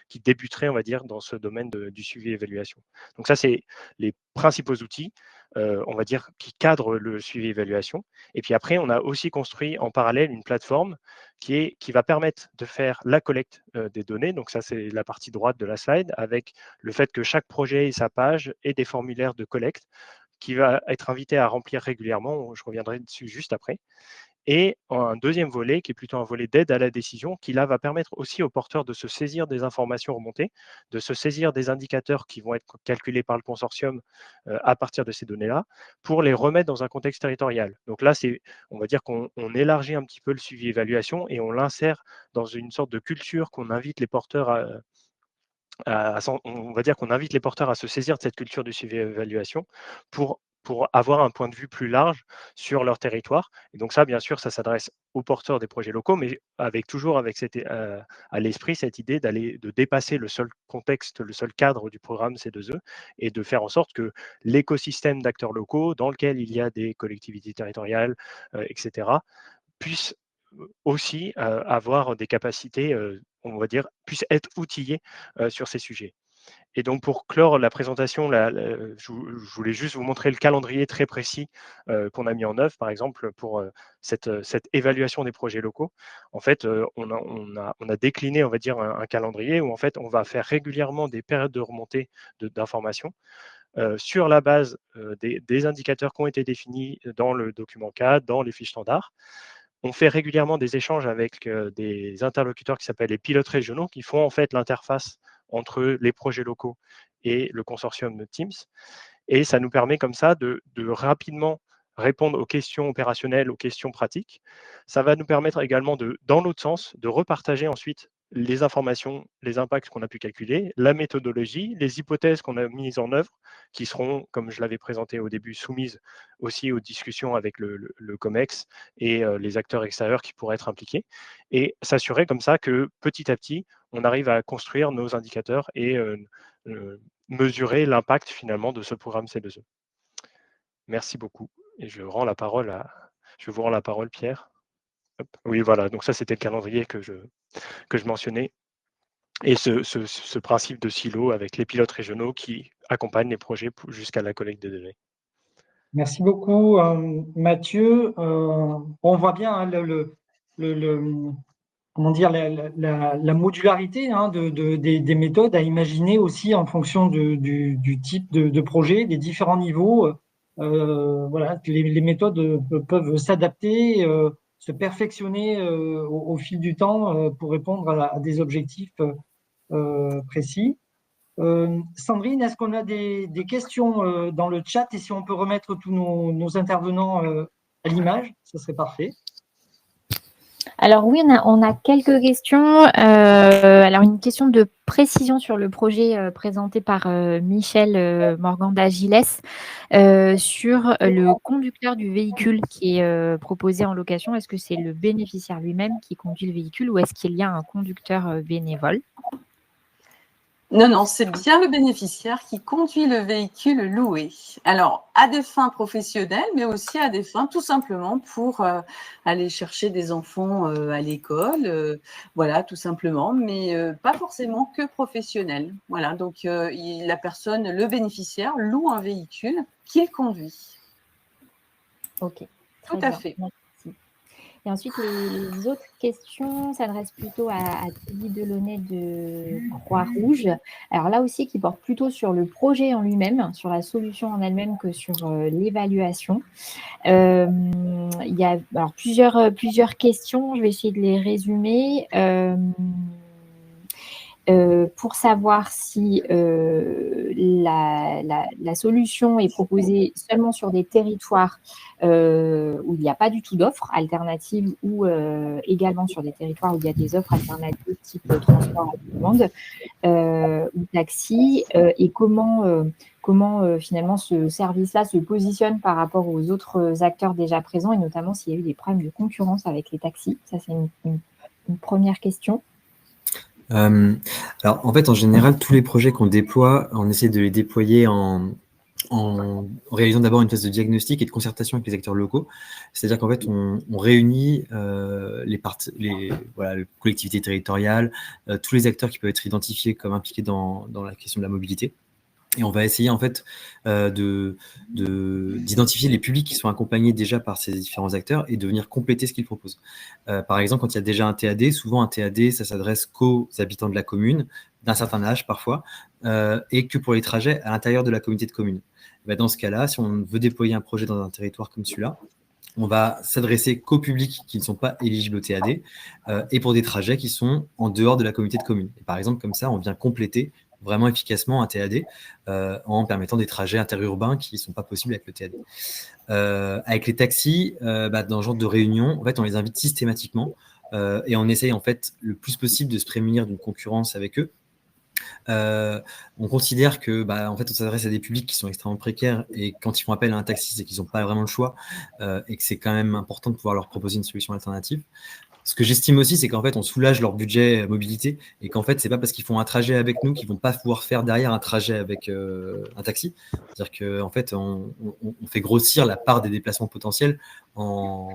qui débuteraient, on va dire, dans ce domaine du suivi et évaluation. Donc ça, c'est les principaux outils. on va dire, qui cadre le suivi évaluation. Et puis après, on a aussi construit en parallèle une plateforme qui va permettre de faire la collecte des données. Donc ça, c'est la partie droite de la slide, avec le fait que chaque projet ait sa page et des formulaires de collecte qui va être invité à remplir régulièrement. Je reviendrai dessus juste après. Et un deuxième volet, qui est plutôt un volet d'aide à la décision, qui là va permettre aussi aux porteurs de se saisir des informations remontées, de se saisir des indicateurs qui vont être calculés par le consortium à partir de ces données-là, pour les remettre dans un contexte territorial. Donc là, on va dire qu'on élargit un petit peu le suivi évaluation et on l'insère dans une sorte de culture qu'on invite les porteurs on va dire qu'on invite les porteurs à se saisir de cette culture du suivi évaluation pour avoir un point de vue plus large sur leur territoire. Et donc ça, bien sûr, ça s'adresse aux porteurs des projets locaux, mais toujours avec à l'esprit cette idée de dépasser le seul contexte, le seul cadre du programme C2E et de faire en sorte que l'écosystème d'acteurs locaux dans lequel il y a des collectivités territoriales, etc., puisse aussi avoir des capacités, on va dire, puisse être outillé sur ces sujets. Et donc, pour clore la présentation, je voulais juste vous montrer le calendrier très précis qu'on a mis en œuvre, par exemple, pour cette évaluation des projets locaux. En fait, on a décliné, on va dire, un calendrier où, en fait, on va faire régulièrement des périodes de remontée d'informations sur la base des indicateurs qui ont été définis dans le document cadre, dans les fiches standards. On fait régulièrement des échanges avec des interlocuteurs qui s'appellent les pilotes régionaux, qui font en fait l'interface entre les projets locaux et le consortium de Teams. Et ça nous permet comme ça de rapidement répondre aux questions opérationnelles, aux questions pratiques. Ça va nous permettre également, dans l'autre sens, de repartager ensuite les informations, les impacts qu'on a pu calculer, la méthodologie, les hypothèses qu'on a mises en œuvre, qui seront, comme je l'avais présenté au début, soumises aussi aux discussions avec le COMEX et les acteurs extérieurs qui pourraient être impliqués, et s'assurer comme ça que petit à petit, on arrive à construire nos indicateurs et mesurer l'impact finalement de ce programme C2E. Merci beaucoup. Et je vous rends la parole, Pierre. Hop. Oui, voilà, donc ça c'était le calendrier que je mentionnais. Et ce principe de silo avec les pilotes régionaux qui accompagnent les projets jusqu'à la collecte de données. Merci beaucoup, Mathieu. On voit bien hein, comment dire, la modularité hein, des méthodes à imaginer aussi en fonction du type de projet, des différents niveaux. Voilà, les méthodes peuvent s'adapter, se perfectionner au fil du temps pour répondre à des objectifs précis. Sandrine, est-ce qu'on a des questions dans le chat et si on peut remettre tous nos intervenants à l'image, ce serait parfait. Alors oui, on a quelques questions. Alors une question de précision sur le projet présenté par Michel Morganda Giles sur le conducteur du véhicule qui est proposé en location. Est-ce que c'est le bénéficiaire lui-même qui conduit le véhicule ou est-ce qu'il y a un conducteur bénévole ? Non, c'est bien le bénéficiaire qui conduit le véhicule loué. Alors, à des fins professionnelles, mais aussi à des fins tout simplement pour aller chercher des enfants à l'école, voilà, tout simplement, mais pas forcément que professionnel. Voilà, donc la personne, le bénéficiaire, loue un véhicule qu'il conduit. Ok. Tout à fait. Merci. Et ensuite, les autres questions s'adressent plutôt à Thierry Delaunay de Croix-Rouge. Alors là aussi, qui porte plutôt sur le projet en lui-même, sur la solution en elle-même que sur l'évaluation. Il y a alors, plusieurs questions, je vais essayer de les résumer. Pour savoir si la solution est proposée seulement sur des territoires où il n'y a pas du tout d'offres alternatives ou également sur des territoires où il y a des offres alternatives type transport à demande ou taxi et comment finalement ce service-là se positionne par rapport aux autres acteurs déjà présents et notamment s'il y a eu des problèmes de concurrence avec les taxis. Ça, c'est une première question. Alors, en fait, en général, tous les projets qu'on déploie, on essaie de les déployer en réalisant d'abord une phase de diagnostic et de concertation avec les acteurs locaux. C'est-à-dire qu'en fait, on réunit les collectivités territoriales, tous les acteurs qui peuvent être identifiés comme impliqués dans la question de la mobilité. Et on va essayer en fait d'identifier les publics qui sont accompagnés déjà par ces différents acteurs et de venir compléter ce qu'ils proposent. Par exemple, quand il y a déjà un TAD, souvent un TAD, ça s'adresse qu'aux habitants de la commune, d'un certain âge parfois, et que pour les trajets à l'intérieur de la communauté de communes. Ben, dans ce cas-là, si on veut déployer un projet dans un territoire comme celui-là, on va s'adresser qu'aux publics qui ne sont pas éligibles au TAD et pour des trajets qui sont en dehors de la communauté de communes. Et par exemple, comme ça, on vient compléter vraiment efficacement un TAD en permettant des trajets interurbains qui ne sont pas possibles avec le TAD. Avec les taxis, dans ce genre de réunion, en fait, on les invite systématiquement et on essaye en fait le plus possible de se prémunir d'une concurrence avec eux. On considère que en fait, on s'adresse à des publics qui sont extrêmement précaires et quand ils font appel à un taxi, c'est qu'ils n'ont pas vraiment le choix et que c'est quand même important de pouvoir leur proposer une solution alternative. Ce que j'estime aussi, c'est qu'en fait, on soulage leur budget mobilité et qu'en fait, c'est pas parce qu'ils font un trajet avec nous qu'ils vont pas pouvoir faire derrière un trajet avec un taxi. C'est-à-dire qu'en fait, on fait grossir la part des déplacements potentiels en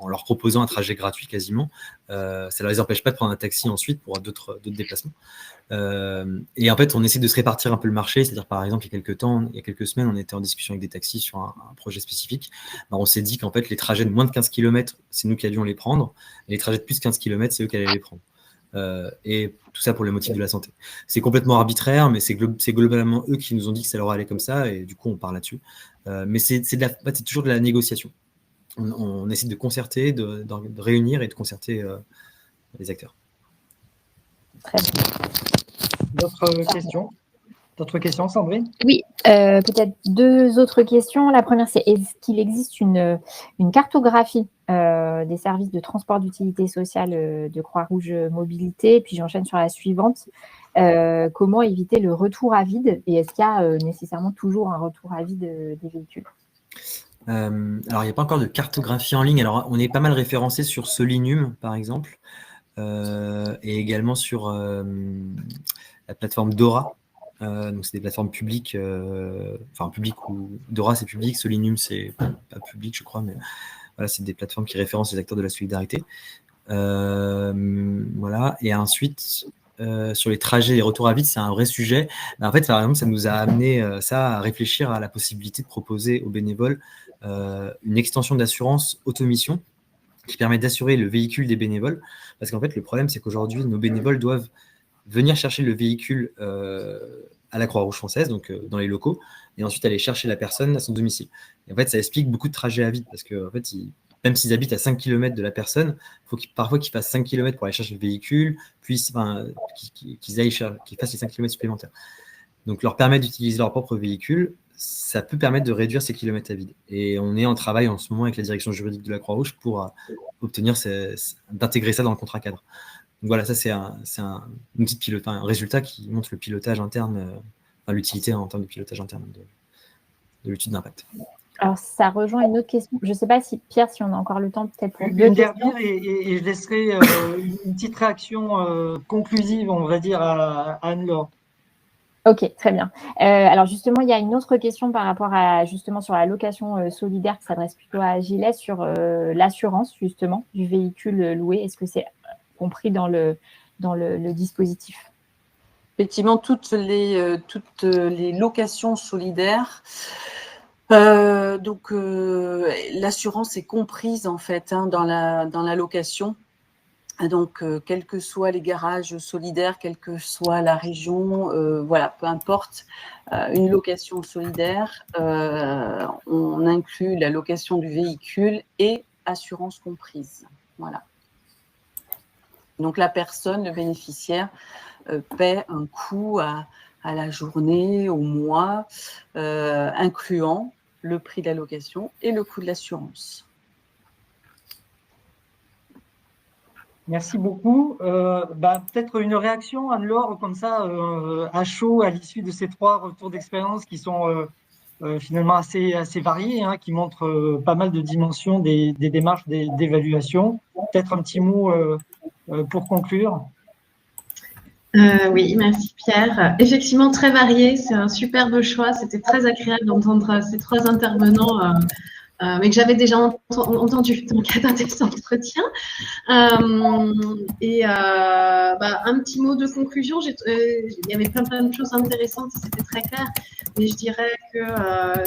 leur proposant un trajet gratuit quasiment. Ça ne les empêche pas de prendre un taxi ensuite pour d'autres déplacements. Et en fait, on essaie de se répartir un peu le marché. C'est-à-dire, par exemple, il y a quelques semaines, on était en discussion avec des taxis sur un projet spécifique. On s'est dit qu'en fait, les trajets de moins de 15 km, c'est nous qui allions les prendre. Et les trajets de plus de 15 km, c'est eux qui allaient les prendre. Et tout ça pour les motifs de la santé. C'est complètement arbitraire, mais c'est globalement eux qui nous ont dit que ça leur allait comme ça. Et du coup, on part là-dessus. Mais c'est toujours de la négociation. On essaie de concerter, de réunir et de concerter les acteurs. Très bien. D'autres questions, Sandrine? Oui, peut-être 2 autres questions. La première, c'est est-ce qu'il existe une cartographie des services de transport d'utilité sociale de Croix-Rouge Mobilité? Et puis j'enchaîne sur la suivante. Comment éviter le retour à vide? Et est-ce qu'il y a nécessairement toujours un retour à vide des véhicules? Alors, il n'y a pas encore de cartographie en ligne. Alors, on est pas mal référencé sur Solinum, par exemple, et également sur la plateforme Dora. Donc, c'est des plateformes publiques, publiques ou Dora, c'est public, Solinum, c'est pas public, je crois, mais voilà, c'est des plateformes qui référencent les acteurs de la solidarité. Voilà. Et ensuite, sur les trajets, les retours à vide, c'est un vrai sujet. En fait, par exemple, ça nous a amené à réfléchir à la possibilité de proposer aux bénévoles une extension d'assurance automission qui permet d'assurer le véhicule des bénévoles. Parce qu'en fait, le problème, c'est qu'aujourd'hui, nos bénévoles doivent venir chercher le véhicule à la Croix-Rouge française, donc dans les locaux, et ensuite aller chercher la personne à son domicile. Et en fait, ça explique beaucoup de trajets à vide, parce que en fait, même s'ils habitent à 5 km de la personne, il faut parfois qu'ils fassent 5 km pour aller chercher le véhicule, puis qu'ils fassent les 5 km supplémentaires. Donc, leur permettre d'utiliser leur propre véhicule, ça peut permettre de réduire ces kilomètres à vide. Et on est en travail en ce moment avec la direction juridique de la Croix-Rouge pour obtenir d'intégrer ça dans le contrat cadre. Donc voilà, ça c'est un outil de pilotage, un résultat qui montre le pilotage interne, l'utilité en termes de pilotage interne de l'étude d'impact. Alors, ça rejoint une autre question. Je ne sais pas si, Pierre, si on a encore le temps, peut-être pour une dernière, et je laisserai une petite réaction conclusive, on va dire, à Anne-Laure. Ok, très bien. Alors justement, il y a une autre question par rapport à justement sur la location solidaire qui s'adresse plutôt à Gilles sur l'assurance justement du véhicule loué. Est-ce que c'est compris dans le dispositif? Effectivement, toutes les locations solidaires. L'assurance est comprise en fait dans la location. Donc, quels que soient les garages solidaires, quelle que soit la région, voilà, peu importe, une location solidaire, on inclut la location du véhicule et assurance comprise. Voilà. Donc, la personne, le bénéficiaire, paie un coût à la journée, au mois, incluant le prix de la location et le coût de l'assurance. Merci beaucoup. Peut-être une réaction, Anne-Laure, comme ça, à chaud, à l'issue de ces 3 retours d'expérience qui sont finalement assez variés, hein, qui montrent pas mal de dimensions des démarches d'évaluation. Peut-être un petit mot pour conclure. Oui, merci Pierre. Effectivement, très varié. C'est un superbe choix. C'était très agréable d'entendre ces 3 intervenants mais que j'avais déjà entendu dans le cadre des entretiens. Un petit mot de conclusion. Il y avait plein de choses intéressantes, c'était très clair. Mais je dirais que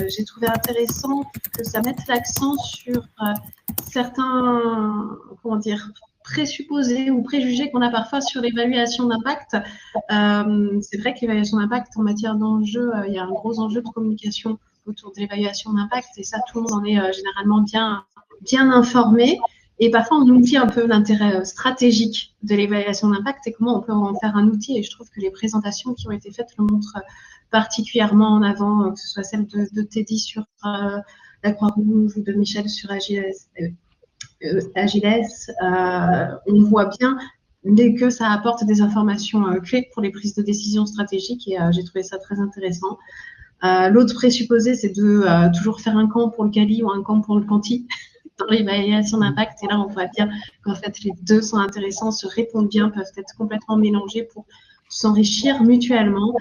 j'ai trouvé intéressant que ça mette l'accent sur certains, présupposés ou préjugés qu'on a parfois sur l'évaluation d'impact. C'est vrai que l'évaluation d'impact en matière d'enjeux, il y a un gros enjeu de communication autour de l'évaluation d'impact et ça, tout le monde en est généralement bien informé. Et parfois, on oublie un peu l'intérêt stratégique de l'évaluation d'impact et comment on peut en faire un outil. Et je trouve que les présentations qui ont été faites le montrent particulièrement en avant, que ce soit celle de Teddy sur la Croix-Rouge ou de Michel sur Agiles. On voit bien que ça apporte des informations clés pour les prises de décision stratégiques et j'ai trouvé ça très intéressant. L'autre présupposé, c'est de toujours faire un camp pour le quali ou un camp pour le quanti dans l'évaluation d'impact. Et là, on voit bien qu'en fait, les deux sont intéressants, se répondent bien, peuvent être complètement mélangés pour s'enrichir mutuellement.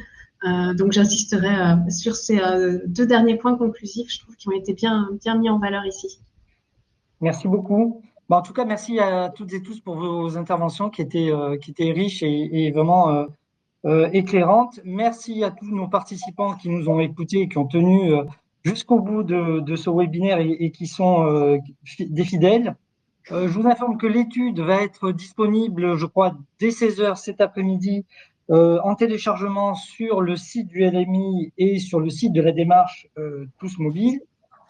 Donc, j'insisterai sur ces deux derniers points conclusifs, je trouve, qui ont été bien mis en valeur ici. Merci beaucoup. En tout cas, merci à toutes et tous pour vos interventions qui étaient riches et vraiment éclairante. Merci à tous nos participants qui nous ont écoutés et qui ont tenu jusqu'au bout de ce webinaire et qui sont des fidèles. Je vous informe que l'étude va être disponible, je crois, dès 16h cet après-midi en téléchargement sur le site du LMI et sur le site de la démarche Tous Mobiles.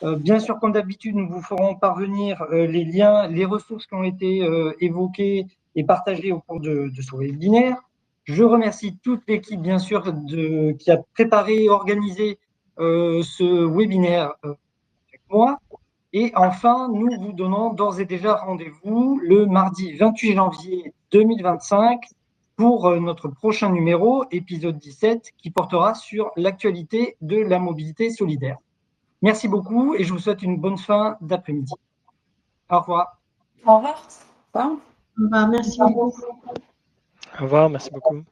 Bien sûr, comme d'habitude, nous vous ferons parvenir les liens, les ressources qui ont été évoquées et partagées au cours de ce webinaire. Je remercie toute l'équipe, bien sûr, qui a préparé et organisé ce webinaire avec moi. Et enfin, nous vous donnons d'ores et déjà rendez-vous le mardi 28 janvier 2025 pour notre prochain numéro, épisode 17, qui portera sur l'actualité de la mobilité solidaire. Merci beaucoup et je vous souhaite une bonne fin d'après-midi. Au revoir. Au revoir. Merci beaucoup. Au revoir, merci beaucoup.